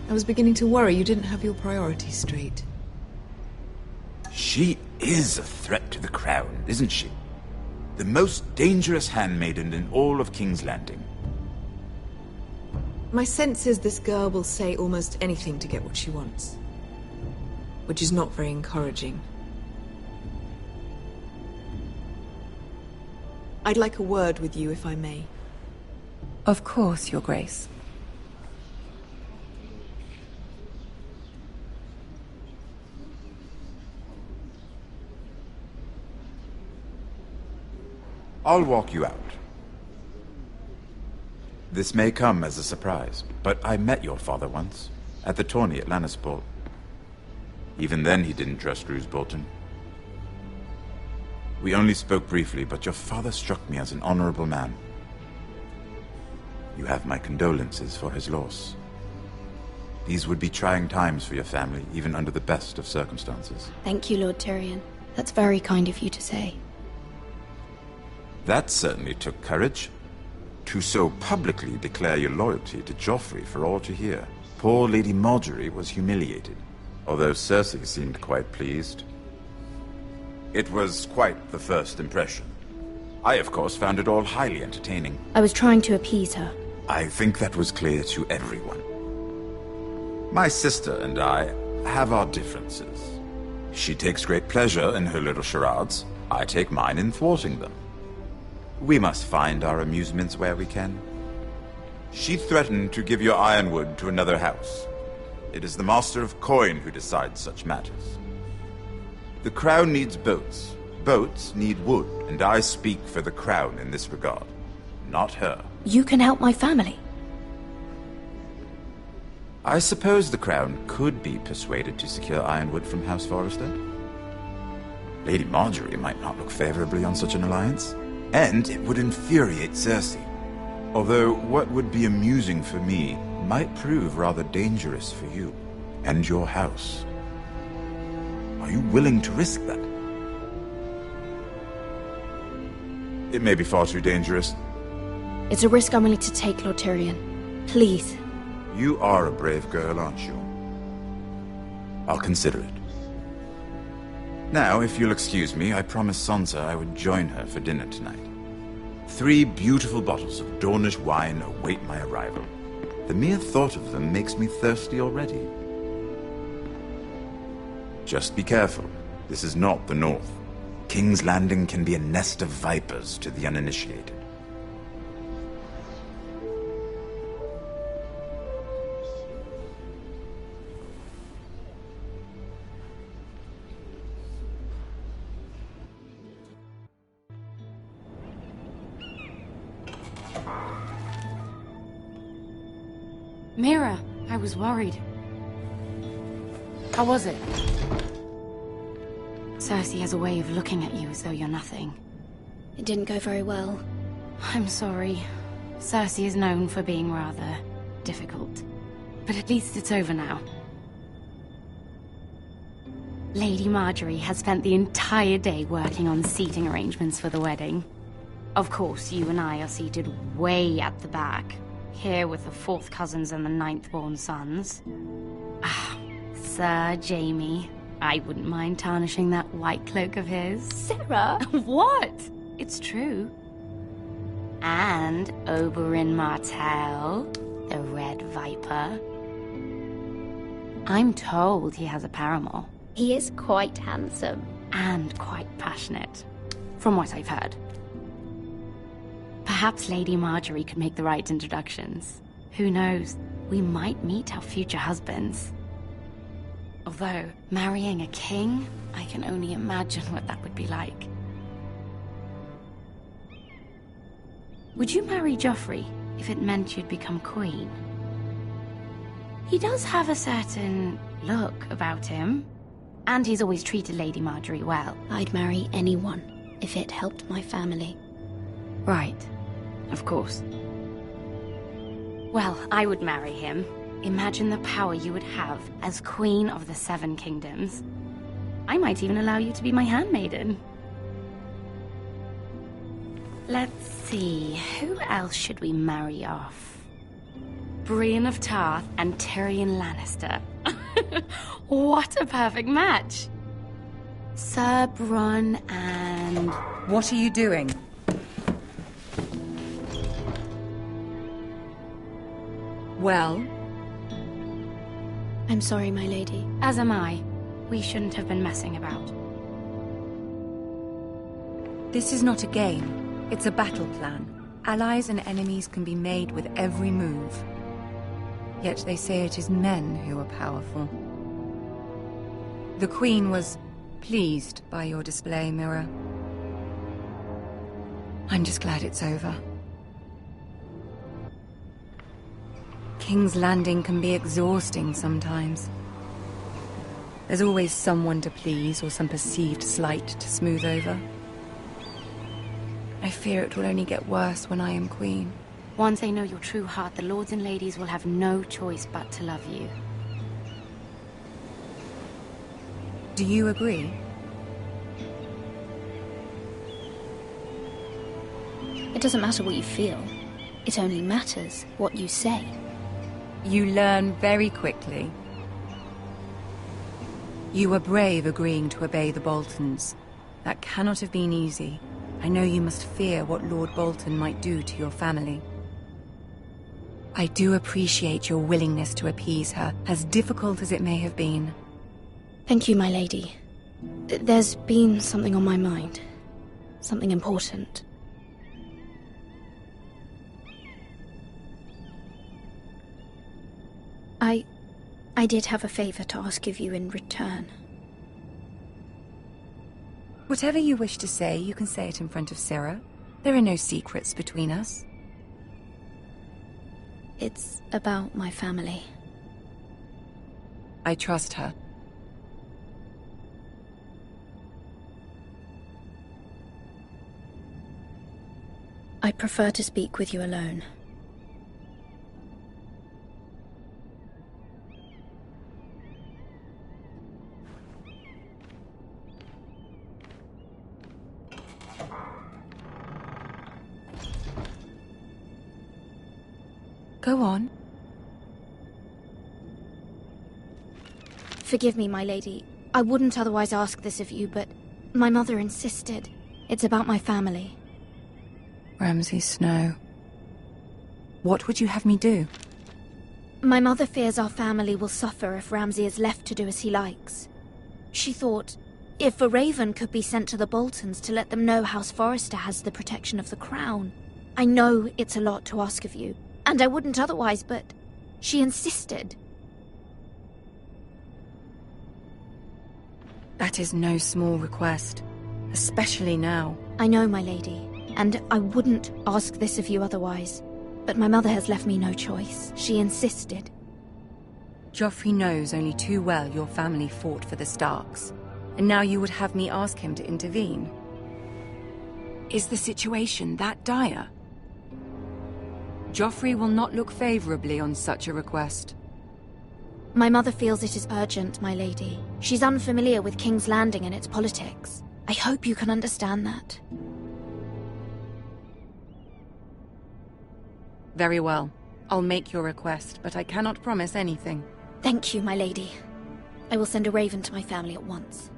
I was beginning to worry you didn't have your priorities straight. She is a threat to the crown, isn't she? The most dangerous handmaiden in all of King's Landing. My sense is this girl will say almost anything to get what she wants. Which is not very encouraging. I'd like a word with you, if I may. Of course, Your Grace. I'll walk you out. This may come as a surprise, but I met your father once, at the tourney at Lannisport. Even then he didn't trust Roose Bolton. We only spoke briefly, but your father struck me as an honorable man. You have my condolences for his loss. These would be trying times for your family, even under the best of circumstances. Thank you, Lord Tyrion. That's very kind of you to say. That certainly took courage. To so publicly declare your loyalty to Joffrey for all to hear. Poor Lady Margaery was humiliated, although Cersei seemed quite pleased. It was quite the first impression. I, of course, found it all highly entertaining. I was trying to appease her. I think that was clear to everyone. My sister and I have our differences. She takes great pleasure in her little charades. I take mine in thwarting them. We must find our amusements where we can. She threatened to give your ironwood to another house. It is the Master of Coin who decides such matters. The Crown needs boats. Boats need wood, and I speak for the Crown in this regard, not her. You can help my family. I suppose the Crown could be persuaded to secure ironwood from House Forrester. Lady Margaery might not look favorably on such an alliance. And it would infuriate Cersei. Although what would be amusing for me might prove rather dangerous for you and your house. Are you willing to risk that? It may be far too dangerous. It's a risk I'm willing to take, Lord Tyrion. Please. You are a brave girl, aren't you? I'll consider it. Now, if you'll excuse me, I promised Sansa I would join her for dinner tonight. 3 beautiful bottles of Dornish wine await my arrival. The mere thought of them makes me thirsty already. Just be careful. This is not the North. King's Landing can be a nest of vipers to the uninitiated. Mira, I was worried. How was it? Cersei has a way of looking at you as though you're nothing. It didn't go very well. I'm sorry. Cersei is known for being rather difficult. But at least it's over now. Lady Margaery has spent the entire day working on seating arrangements for the wedding. Of course, you and I are seated way at the back. Here with the 4th cousins and the 9th-born sons. Ah, Sir Jaime. I wouldn't mind tarnishing that white cloak of his. Sarah! What? It's true. And Oberyn Martell, the Red Viper. I'm told he has a paramour. He is quite handsome. And quite passionate, from what I've heard. Perhaps Lady Margaery could make the right introductions. Who knows? We might meet our future husbands. Although, marrying a king, I can only imagine what that would be like. Would you marry Joffrey if it meant you'd become queen? He does have a certain look about him, And he's always treated Lady Marjorie well. I'd marry anyone if it helped my family. Right. Of course. Well, I would marry him. Imagine the power you would have as Queen of the Seven Kingdoms. I might even allow you to be my handmaiden. Let's see, who else should we marry off? Brienne of Tarth and Tyrion Lannister. What a perfect match! Sir Bronn and... What are you doing? Well? I'm sorry, my lady. As am I. We shouldn't have been messing about. This is not a game. It's a battle plan. Allies and enemies can be made with every move. Yet they say it is men who are powerful. The Queen was pleased by your display, Mira. I'm just glad it's over. King's Landing can be exhausting sometimes. There's always someone to please or some perceived slight to smooth over. I fear it will only get worse when I am queen. Once they know your true heart, the lords and ladies will have no choice but to love you. Do you agree? It doesn't matter what you feel. It only matters what you say. You learn very quickly. You were brave agreeing to obey the Boltons. That cannot have been easy. I know you must fear what Lord Bolton might do to your family. I do appreciate your willingness to appease her, as difficult as it may have been. Thank you, my lady. There's been something on my mind. Something important. I did have a favor to ask of you in return. Whatever you wish to say, you can say it in front of Sarah. There are no secrets between us. It's about my family. I trust her. I prefer to speak with you alone. Go on. Forgive me, my lady. I wouldn't otherwise ask this of you, but my mother insisted. It's about my family. Ramsay Snow. What would you have me do? My mother fears our family will suffer if Ramsay is left to do as he likes. She thought, if a raven could be sent to the Boltons to let them know House Forrester has the protection of the crown. I know it's a lot to ask of you, and I wouldn't otherwise, but she insisted. That is no small request, especially now. I know, my lady, and I wouldn't ask this of you otherwise. But my mother has left me no choice. She insisted. Joffrey knows only too well your family fought for the Starks, and now you would have me ask him to intervene. Is the situation that dire? Joffrey will not look favorably on such a request. My mother feels it is urgent, my lady. She's unfamiliar with King's Landing and its politics. I hope you can understand that. Very well. I'll make your request, but I cannot promise anything. Thank you, my lady. I will send a raven to my family at once.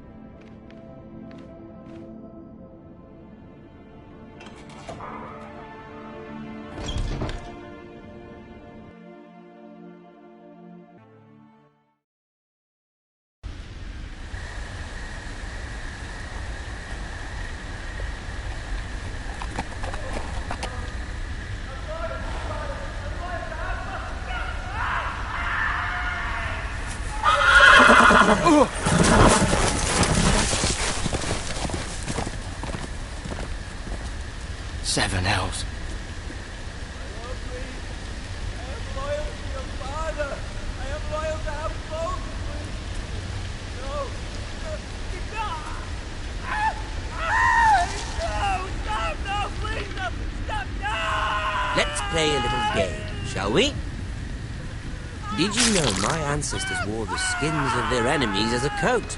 Seven hells. Let's play a little game, shall we? Did you know my ancestors wore the skins of their enemies as a coat?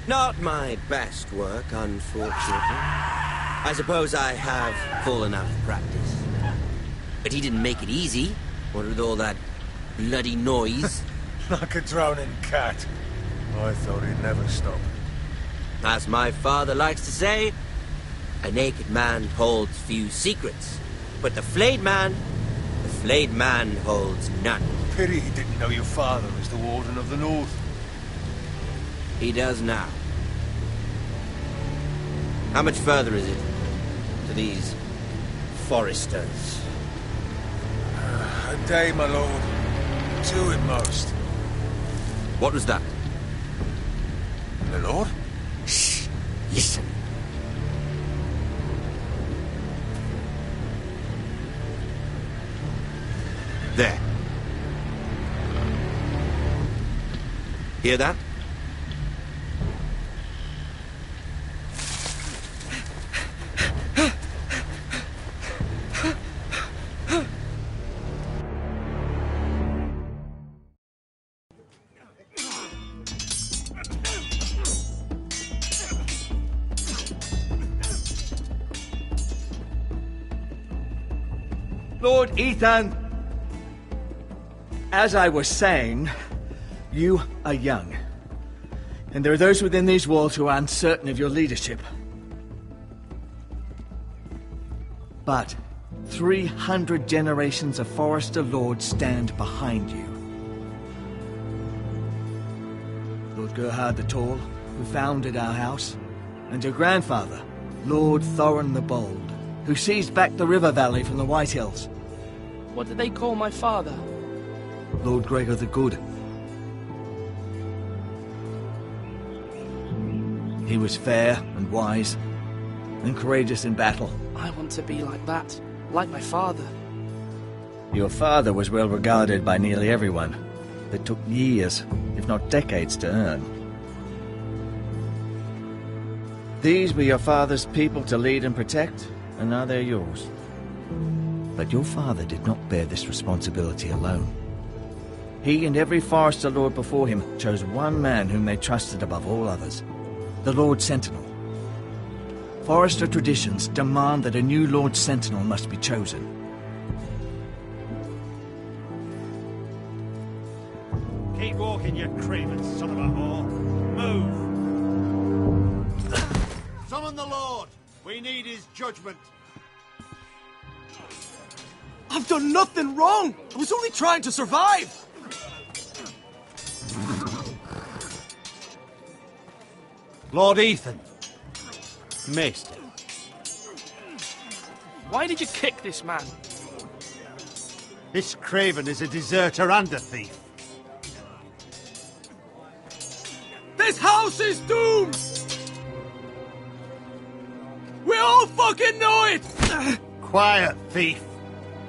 Not my best work, unfortunately. I suppose I have fallen out of practice. But he didn't make it easy, what with all that bloody noise. Like a drowning cat. I thought he'd never stop. As my father likes to say, a naked man holds few secrets. But the flayed man holds none. Pity he didn't know your father was the Warden of the North. He does now. How much further is it to these Forresters? A day, my lord. 2 at most. What was that? My lord? Shh! Listen. There. Hear that? Lord Ethan, as I was saying, you are young. And there are those within these walls who are uncertain of your leadership. But 300 generations of Forrester lords stand behind you. Lord Gerhard the Tall, who founded our house, and your grandfather, Lord Thorin the Bold, who seized back the river valley from the White Hills. What did they call my father? Lord Gregor the Good. He was fair and wise, and courageous in battle. I want to be like that, like my father. Your father was well regarded by nearly everyone. It took years, if not decades, to earn. These were your father's people to lead and protect, and now they're yours. But your father did not bear this responsibility alone. He and every Forrester lord before him chose one man whom they trusted above all others, the Lord Sentinel. Forrester traditions demand that a new Lord Sentinel must be chosen. Keep walking, you craven son of a whore. Move! Summon the Lord! We need his judgment. I've done nothing wrong! I was only trying to survive! Lord Ethan. Maester. Why did you kick this man? This craven is a deserter and a thief. This house is doomed! We all fucking know it! Quiet, thief.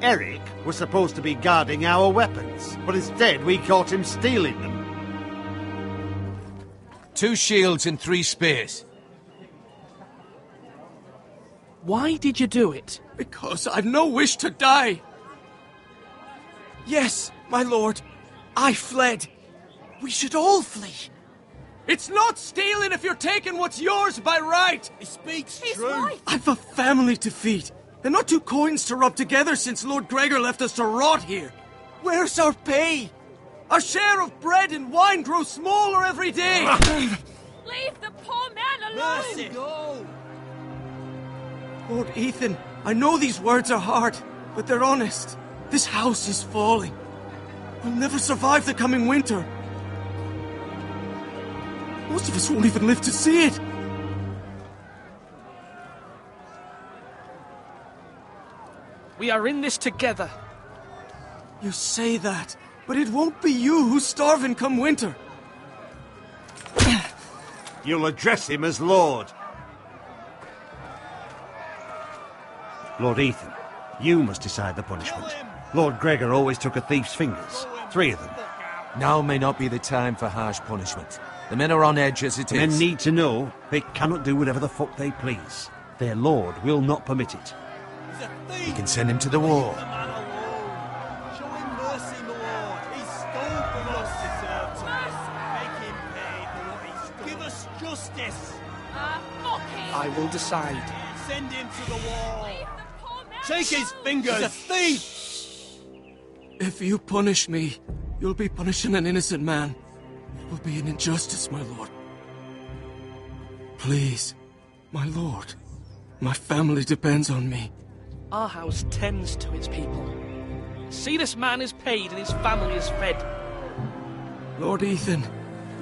Eric was supposed to be guarding our weapons, but instead we caught him stealing them. 2 shields and 3 spears. Why did you do it? Because I've no wish to die. Yes, my lord, I fled. We should all flee. It's not stealing if you're taking what's yours by right. He speaks true. Right. I've a family to feed. And not 2 coins to rub together since Lord Gregor left us to rot here. Where's our pay? Our share of bread and wine grows smaller every day. Leave the poor man alone! Mercy. Go. Lord Ethan, I know these words are hard, but they're honest. This house is falling. We'll never survive the coming winter. Most of us won't even live to see it. We are in this together. You say that, but it won't be you who's starving come winter. You'll address him as Lord. Lord Ethan, you must decide the punishment. Lord Gregor always took a thief's fingers. 3 of them. Now may not be the time for harsh punishment. The men are on edge as it The is. men need to know they cannot do whatever the fuck they please. Their lord will not permit it. We can send him to the war. Show him mercy, my lord. He stole from us. Deserved to make him pay for what he stole. Give us justice. I will decide. Send him to the wall. Take his fingers. He's a thief. If you punish me, you'll be punishing an innocent man. It will be an injustice, my lord. Please, my lord. My family depends on me. Our house tends to its people. See, this man is paid and his family is fed. Lord Ethan,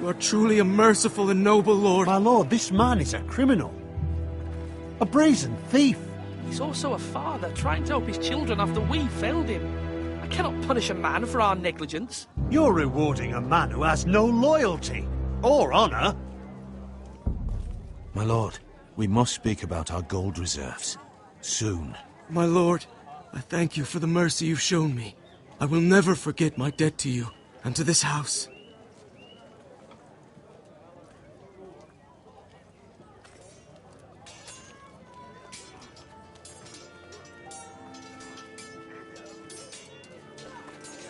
you are truly a merciful and noble lord. My lord, this man is a criminal. A brazen thief. He's also a father trying to help his children after we failed him. I cannot punish a man for our negligence. You're rewarding a man who has no loyalty or honor. My lord, we must speak about our gold reserves. Soon. My lord, I thank you for the mercy you've shown me. I will never forget my debt to you and to this house.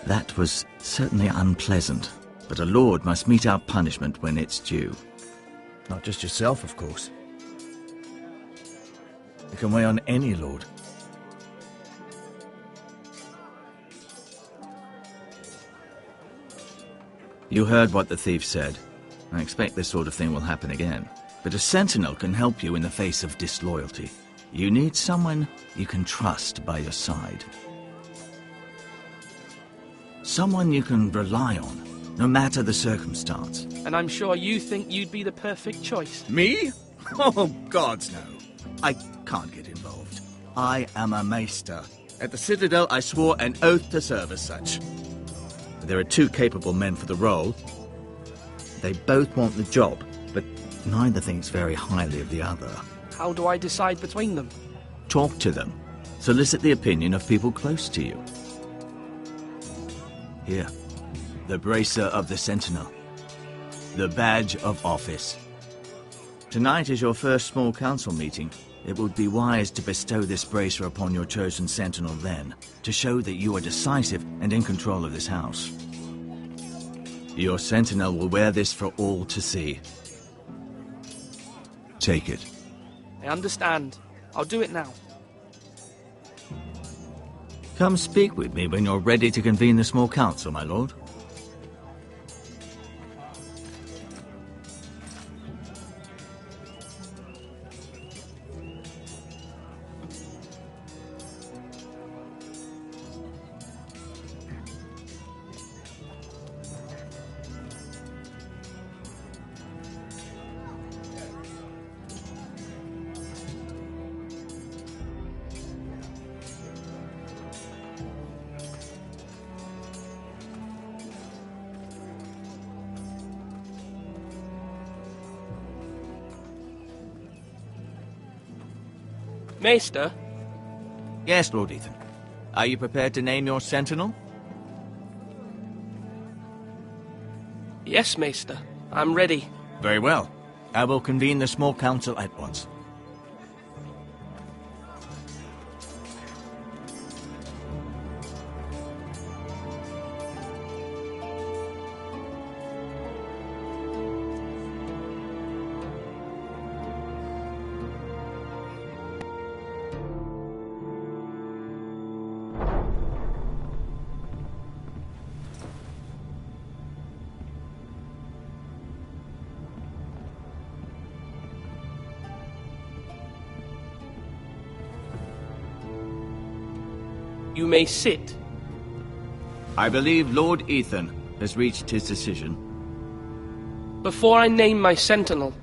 That was certainly unpleasant, but a lord must mete out punishment when it's due. Not just yourself, of course. It can weigh on any lord. You heard what the thief said. I expect this sort of thing will happen again. But a sentinel can help you in the face of disloyalty. You need someone you can trust by your side. Someone you can rely on, no matter the circumstance. And I'm sure you think you'd be the perfect choice. Me? Oh, gods no. I can't get involved. I am a maester. At the Citadel, I swore an oath to serve as such. There are 2 capable men for the role. They both want the job, but neither thinks very highly of the other. How do I decide between them? Talk to them. Solicit the opinion of people close to you. Here, the bracer of the Sentinel. The badge of office. Tonight is your first small council meeting. It would be wise to bestow this bracer upon your chosen Sentinel then, to show that you are decisive and in control of this house. Your Sentinel will wear this for all to see. Take it. I understand. I'll do it now. Come speak with me when you're ready to convene the small council, my lord. Maester? Yes, Lord Ethan. Are you prepared to name your sentinel? Yes, Maester. I'm ready. Very well. I will convene the small council at once. You may sit. I believe Lord Ethan has reached his decision. Before I name my sentinel,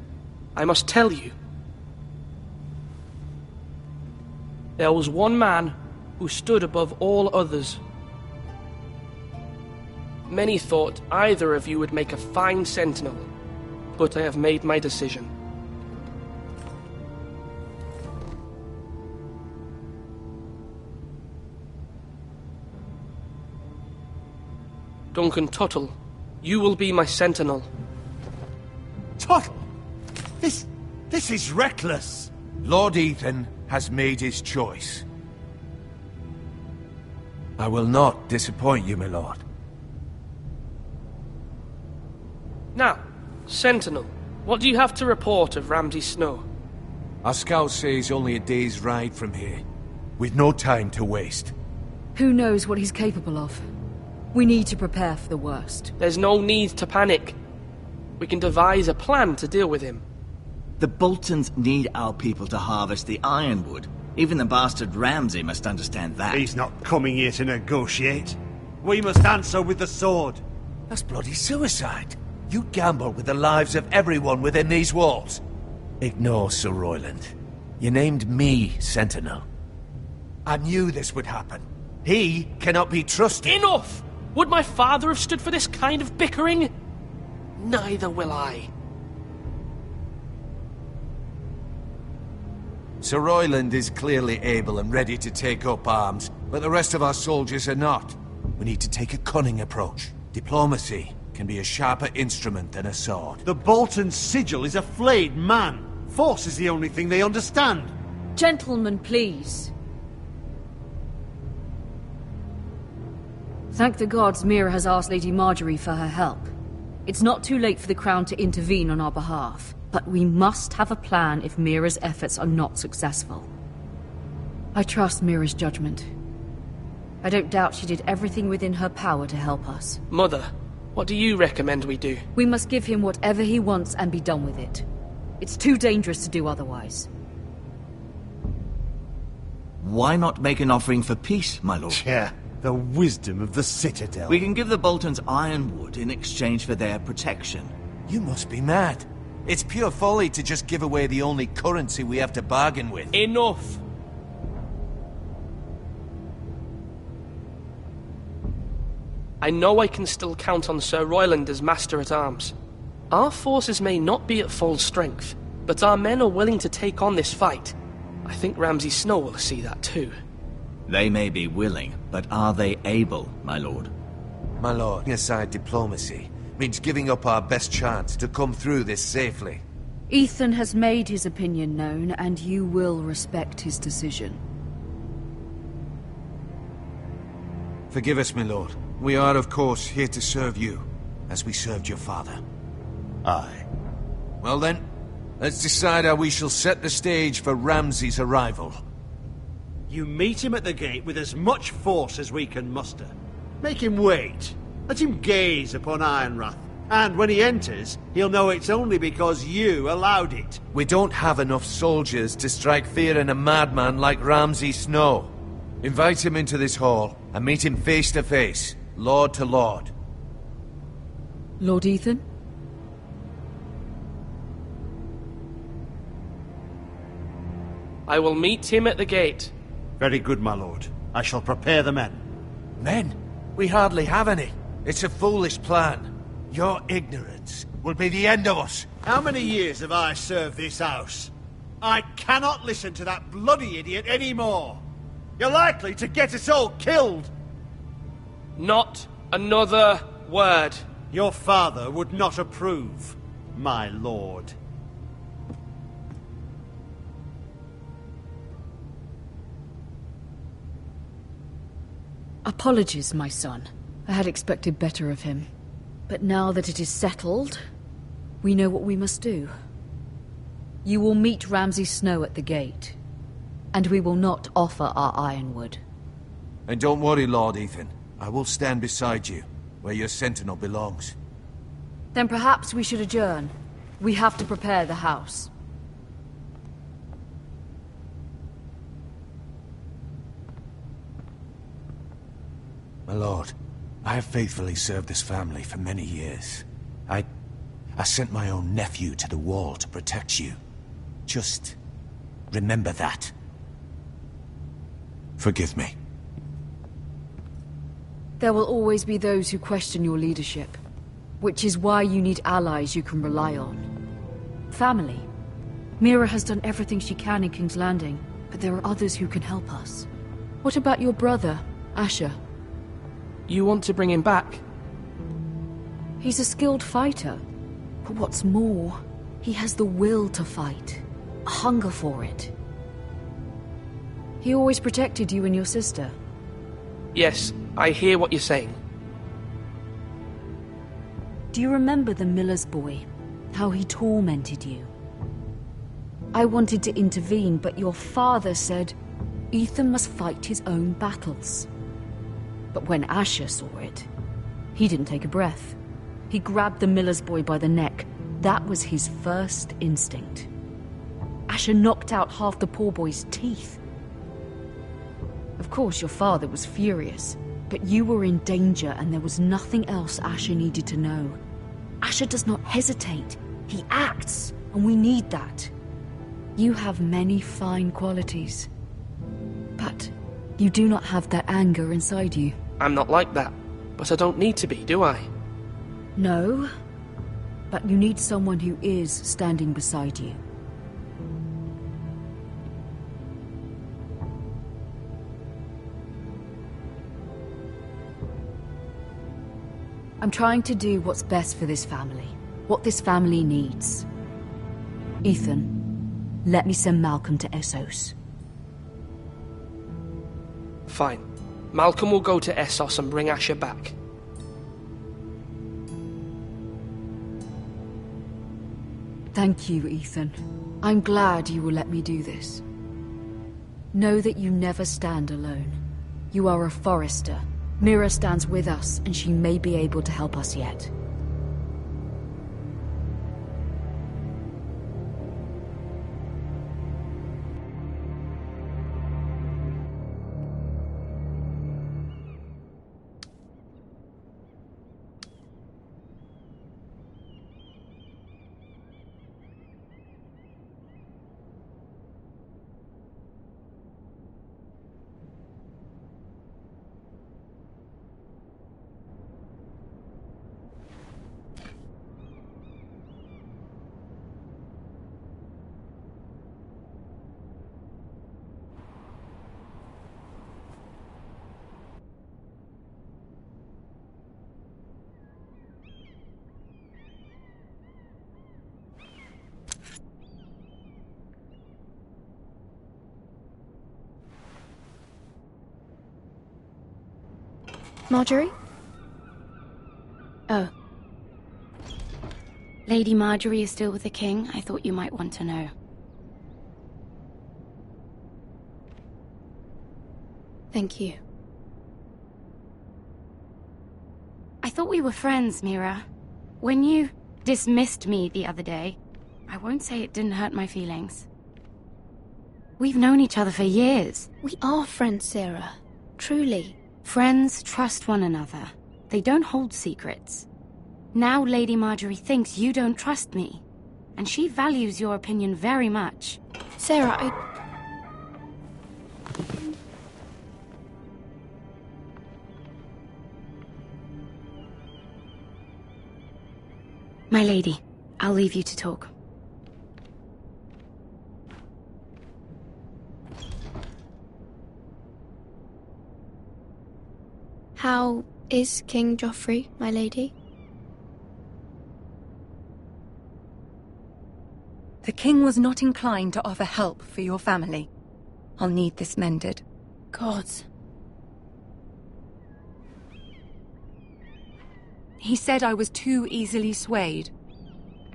I must tell you. There was one man who stood above all others. Many thought either of you would make a fine sentinel, but I have made my decision. Duncan Tuttle, you will be my sentinel. Tuttle! This is reckless! Lord Ethan has made his choice. I will not disappoint you, my lord. Now, Sentinel, what do you have to report of Ramsay Snow? Our scouts say he's only a day's ride from here, with no time to waste. Who knows what he's capable of? We need to prepare for the worst. There's no need to panic. We can devise a plan to deal with him. The Boltons need our people to harvest the ironwood. Even the bastard Ramsay must understand that. He's not coming here to negotiate. We must answer with the sword. That's bloody suicide. You gamble with the lives of everyone within these walls. Ignore Sir Royland. You named me Sentinel. I knew this would happen. He cannot be trusted. Enough! Would my father have stood for this kind of bickering? Neither will I. Sir Royland is clearly able and ready to take up arms, but the rest of our soldiers are not. We need to take a cunning approach. Diplomacy can be a sharper instrument than a sword. The Bolton sigil is a flayed man. Force is the only thing they understand. Gentlemen, please. Thank the gods Mira has asked Lady Marjorie for her help. It's not too late for the Crown to intervene on our behalf, but we must have a plan if Mira's efforts are not successful. I trust Mira's judgment. I don't doubt she did everything within her power to help us. Mother, what do you recommend we do? We must give him whatever he wants and be done with it. It's too dangerous to do otherwise. Why not make an offering for peace, my lord? Yeah, the wisdom of the Citadel. We can give the Boltons ironwood in exchange for their protection. You must be mad. It's pure folly to just give away the only currency we have to bargain with. Enough! I know I can still count on Sir Royland as Master-at-Arms. Our forces may not be at full strength, but our men are willing to take on this fight. I think Ramsay Snow will see that too. They may be willing, but are they able, my lord? My lord, aside diplomacy means giving up our best chance to come through this safely. Ethan has made his opinion known, and you will respect his decision. Forgive us, my lord. We are, of course, here to serve you, as we served your father. Aye. Well then, let's decide how we shall set the stage for Ramsay's arrival. You meet him at the gate with as much force as we can muster. Make him wait. Let him gaze upon Ironrath. And when he enters, he'll know it's only because you allowed it. We don't have enough soldiers to strike fear in a madman like Ramsay Snow. Invite him into this hall, and meet him face to face, lord to lord. Lord Ethan? I will meet him at the gate. Very good, my lord. I shall prepare the men. Men? We hardly have any. It's a foolish plan. Your ignorance will be the end of us. How many years have I served this house? I cannot listen to that bloody idiot anymore. You're likely to get us all killed. Not another word. Your father would not approve, my lord. Apologies, my son. I had expected better of him. But now that it is settled, we know what we must do. You will meet Ramsay Snow at the gate, and we will not offer our ironwood. And don't worry, Lord Ethan. I will stand beside you, where your sentinel belongs. Then perhaps we should adjourn. We have to prepare the house. My lord, I have faithfully served this family for many years. I sent my own nephew to the wall to protect you. Just remember that. Forgive me. There will always be those who question your leadership, which is why you need allies you can rely on. Family. Mira has done everything she can in King's Landing, but there are others who can help us. What about your brother, Asher? You want to bring him back? He's a skilled fighter. But what's more, he has the will to fight. A hunger for it. He always protected you and your sister. Yes, I hear what you're saying. Do you remember the miller's boy? How he tormented you? I wanted to intervene, but your father said Ethan must fight his own battles. But when Asher saw it, he didn't take a breath. He grabbed the miller's boy by the neck. That was his first instinct. Asher knocked out half the poor boy's teeth. Of course, your father was furious, but you were in danger and there was nothing else Asher needed to know. Asher does not hesitate. He acts, and we need that. You have many fine qualities, but you do not have that anger inside you. I'm not like that, but I don't need to be, do I? No, but you need someone who is standing beside you. I'm trying to do what's best for this family, what this family needs. Ethan, let me send Malcolm to Essos. Fine. Malcolm will go to Essos and bring Asher back. Thank you, Ethan. I'm glad you will let me do this. Know that you never stand alone. You are a Forrester. Mira stands with us, and she may be able to help us yet. Marjorie? Oh. Lady Marjorie is still with the king. I thought you might want to know. Thank you. I thought we were friends, Mira. When you dismissed me the other day, I won't say it didn't hurt my feelings. We've known each other for years. We are friends, Sarah. Truly. Friends trust one another. They don't hold secrets. Now Lady Marjorie thinks you don't trust me, and she values your opinion very much. Sarah, My lady, I'll leave you to talk. How is King Joffrey, my lady? The king was not inclined to offer help for your family. I'll need this mended. Gods. He said I was too easily swayed.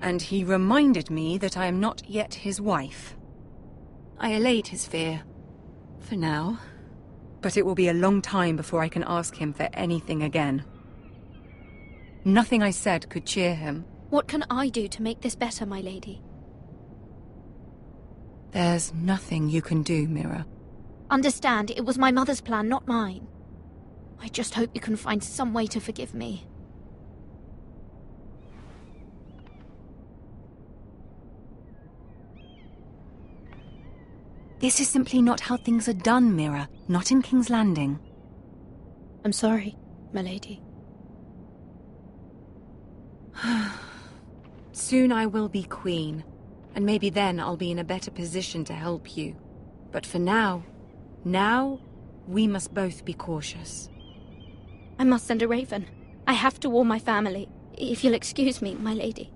And he reminded me that I am not yet his wife. I allayed his fear. For now. But it will be a long time before I can ask him for anything again. Nothing I said could cheer him. What can I do to make this better, my lady? There's nothing you can do, Mira. Understand, it was my mother's plan, not mine. I just hope you can find some way to forgive me. This is simply not how things are done, Mira. Not in King's Landing. I'm sorry, my lady. Soon I will be queen, and maybe then I'll be in a better position to help you. But for now, we must both be cautious. I must send a raven. I have to warn my family. If you'll excuse me, my lady.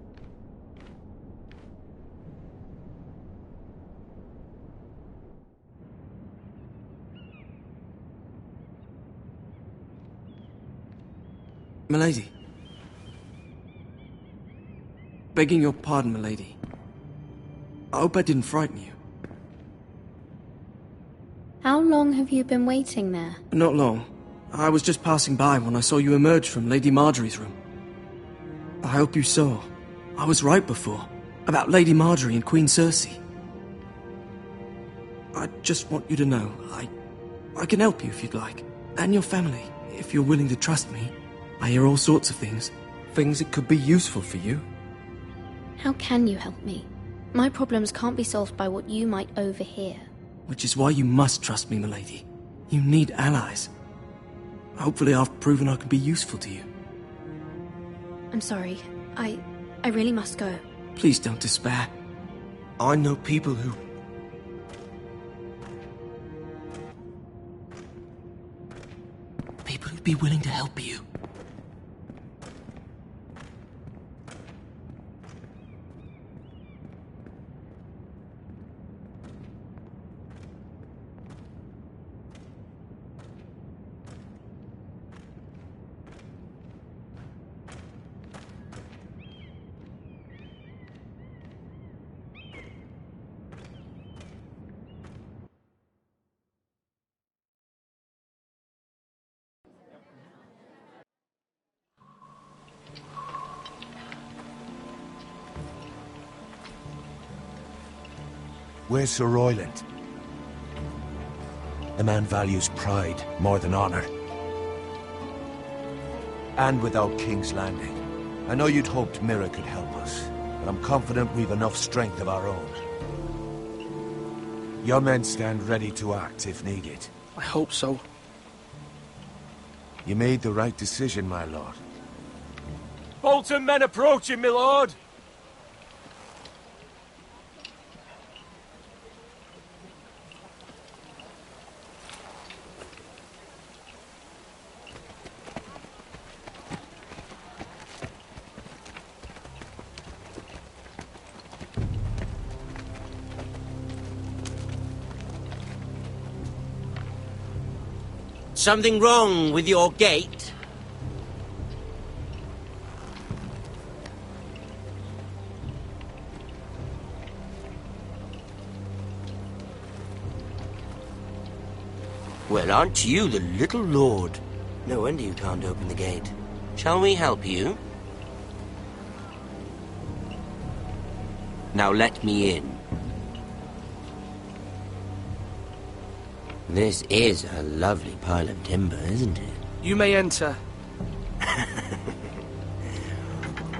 Milady. Begging your pardon, milady. I hope I didn't frighten you. How long have you been waiting there? Not long. I was just passing by when I saw you emerge from Lady Marjorie's room. I hope you saw. I was right before. About Lady Marjorie and Queen Cersei. I just want you to know, I can help you if you'd like. And your family, if you're willing to trust me. I hear all sorts of things. Things that could be useful for you. How can you help me? My problems can't be solved by what you might overhear. Which is why you must trust me, milady. You need allies. Hopefully I've proven I can be useful to you. I'm sorry. I really must go. Please don't despair. I know people who... People who'd be willing to help you. Where's Sir Royland? The man values pride more than honor. And without King's Landing. I know you'd hoped Mira could help us, but I'm confident we've enough strength of our own. Your men stand ready to act if needed. I hope so. You made the right decision, my lord. Bolton men approaching, my lord! Something wrong with your gate? Well, aren't you the little lord? No wonder you can't open the gate. Shall we help you? Now let me in. This is a lovely pile of timber, isn't it? You may enter.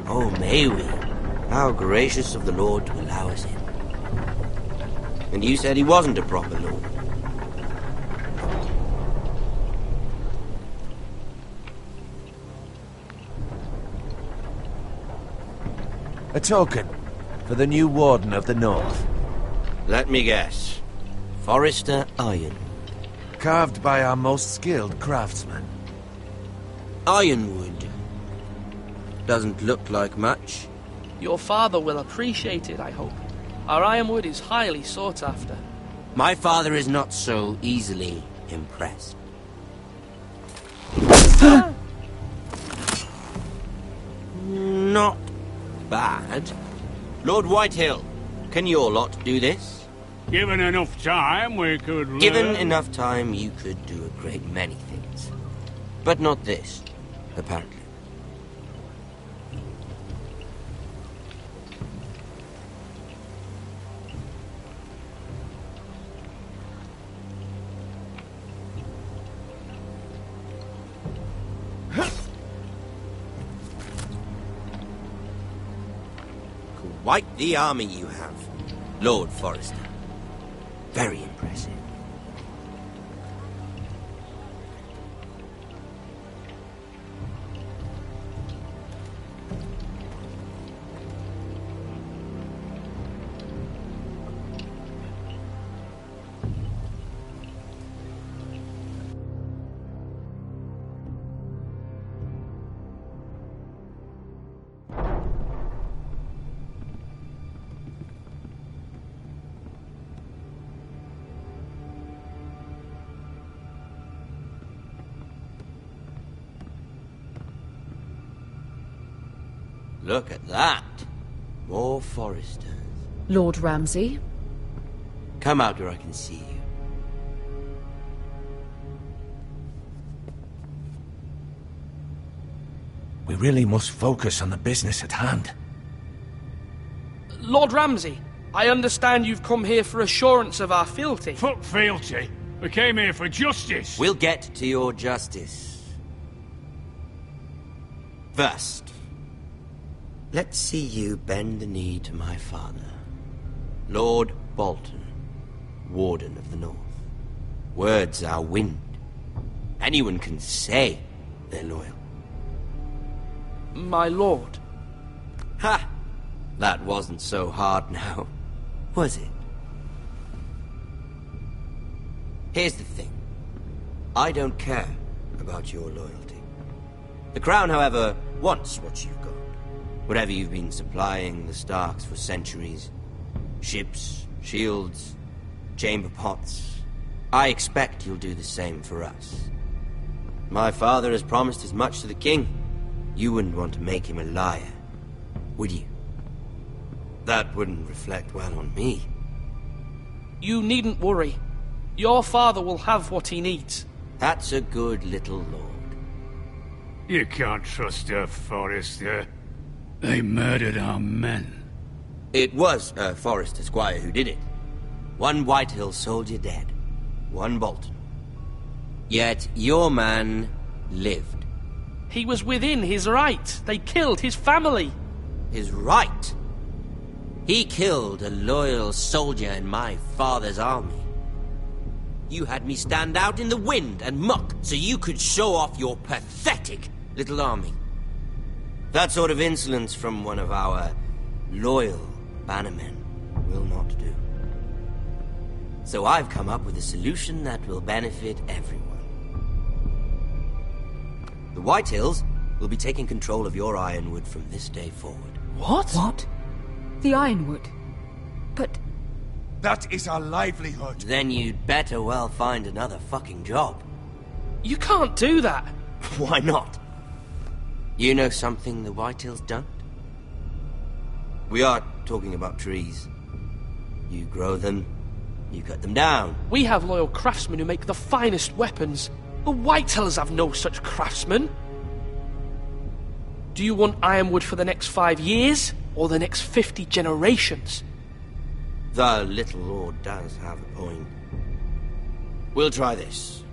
Oh, may we? How gracious of the Lord to allow us in. And you said he wasn't a proper lord. A token for the new Warden of the North. Let me guess. Forrester Iron. Carved by our most skilled craftsman. Ironwood. Doesn't look like much. Your father will appreciate it, I hope. Our ironwood is highly sought after. My father is not so easily impressed. Not bad. Lord Whitehill, can your lot do this? Given enough time, we could learn. Given enough time, you could do a great many things. But not this, apparently. Quite the army you have, Lord Forrester. Very impressive. Look at that. More Forresters. Lord Ramsay? Come out where I can see you. We really must focus on the business at hand. Lord Ramsay, I understand you've come here for assurance of our fealty. Fuck fealty. We came here for justice. We'll get to your justice. First, let's see you bend the knee to my father, Lord Bolton, Warden of the North. Words are wind. Anyone can say they're loyal. My lord. Ha! That wasn't so hard now, was it? Here's the thing. I don't care about your loyalty. The Crown, however, wants what you've got. Whatever you've been supplying the Starks for centuries. Ships, shields, chamber pots. I expect you'll do the same for us. My father has promised as much to the king. You wouldn't want to make him a liar, would you? That wouldn't reflect well on me. You needn't worry. Your father will have what he needs. That's a good little lord. You can't trust her, Forrester. They murdered our men. It was a Forrester squire who did it. One Whitehill soldier dead. One Bolton. Yet your man lived. He was within his right. They killed his family. His right? He killed a loyal soldier in my father's army. You had me stand out in the wind and muck so you could show off your pathetic little army. That sort of insolence from one of our loyal bannermen will not do. So I've come up with a solution that will benefit everyone. The Whitehills will be taking control of your Ironwood from this day forward. What? What? The Ironwood? But... That is our livelihood. Then you'd better well find another fucking job. You can't do that. Why not? You know something the Whitehills don't? We are talking about trees. You grow them, you cut them down. We have loyal craftsmen who make the finest weapons. The Whitehills have no such craftsmen. Do you want Ironwood for the next 5 years, or the next 50 generations? The little lord does have a point. We'll try this.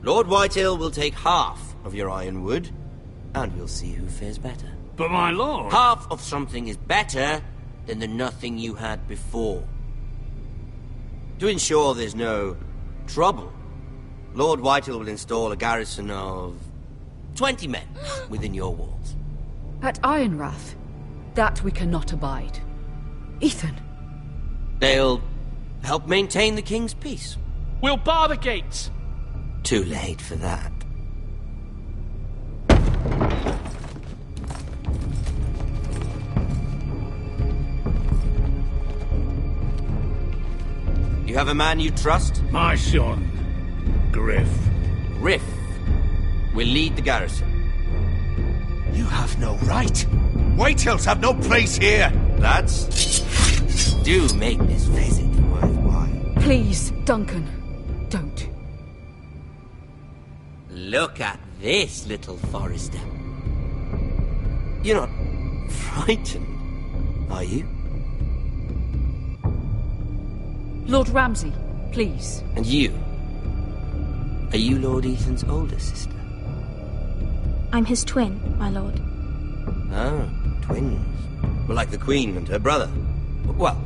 Lord Whitehill will take half of your Ironwood, and we'll see who fares better. But my lord... Half of something is better than the nothing you had before. To ensure there's no trouble, Lord Whitehill will install a garrison of 20 men within your walls. At Ironrath? That we cannot abide. Ethan. They'll help maintain the king's peace. We'll bar the gates. Too late for that. You have a man you trust? My son, Griff. Griff will lead the garrison. You have no right. Whitehills have no place here. Lads, do make this visit worthwhile. Please, Duncan, don't. Look at this, little Forrester. You're not frightened, are you? Lord Ramsay, please. And you? Are you Lord Ethan's older sister? I'm his twin, my lord. Oh, twins. Well, like the Queen and her brother. Well,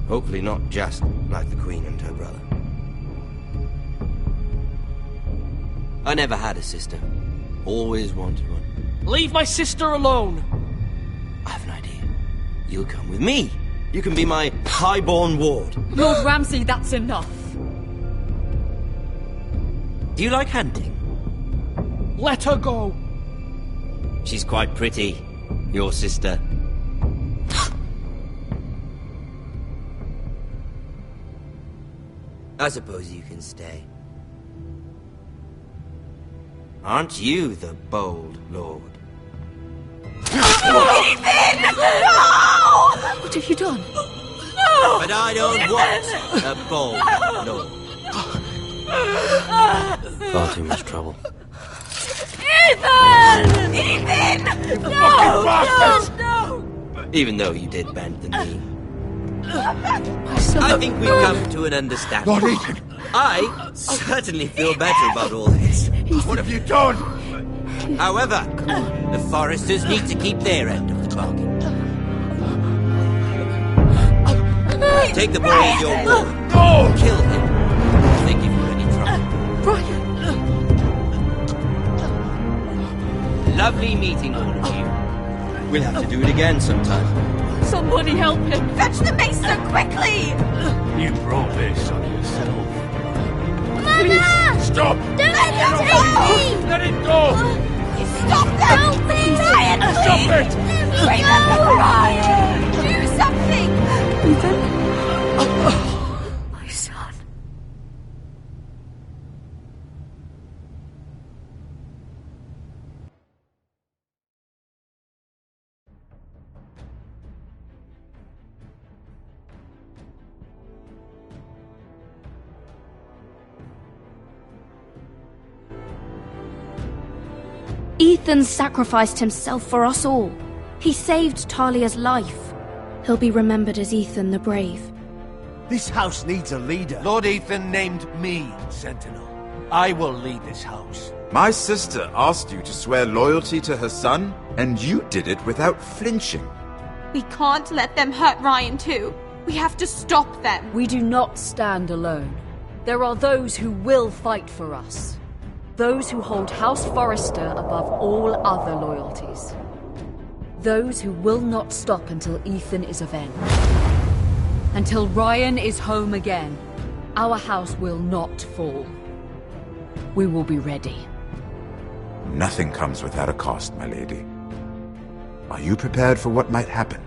hopefully not just like the Queen and her brother. I never had a sister. Always wanted one. Leave my sister alone! I have an idea. You'll come with me. You can be my highborn ward. Lord Ramsay, that's enough. Do you like hunting? Let her go. She's quite pretty, your sister. I suppose you can stay. Aren't you the bold lord? have you done? No! But I don't want a bold no. Far too much trouble. Ethan! Ethan! No! Even though you did bend the knee. My son. I think we've come to an understanding. Lord Ethan! I certainly feel better about all this. What have you done? However, the Forresters need to keep their end of the bargain. Take the boy as your ward. No! Kill him. If they give you any trouble. Brian! Lovely meeting all of you. We'll have to do it again sometime. Somebody help him! Fetch the maester quickly! You brought this on yourself. Mama! Stop! Don't let him take me! Let it go! Stop them! Help me! Ryan, Stop it! Bring them to Ryan! Do something! Ethan? My son. Ethan sacrificed himself for us all. He saved Talia's life. He'll be remembered as Ethan the Brave. This house needs a leader. Lord Ethan named me Sentinel. I will lead this house. My sister asked you to swear loyalty to her son, and you did it without flinching. We can't let them hurt Ryan too. We have to stop them. We do not stand alone. There are those who will fight for us. Those who hold House Forrester above all other loyalties. Those who will not stop until Ethan is avenged. Until Ryan is home again, our house will not fall. We will be ready. Nothing comes without a cost, my lady. Are you prepared for what might happen?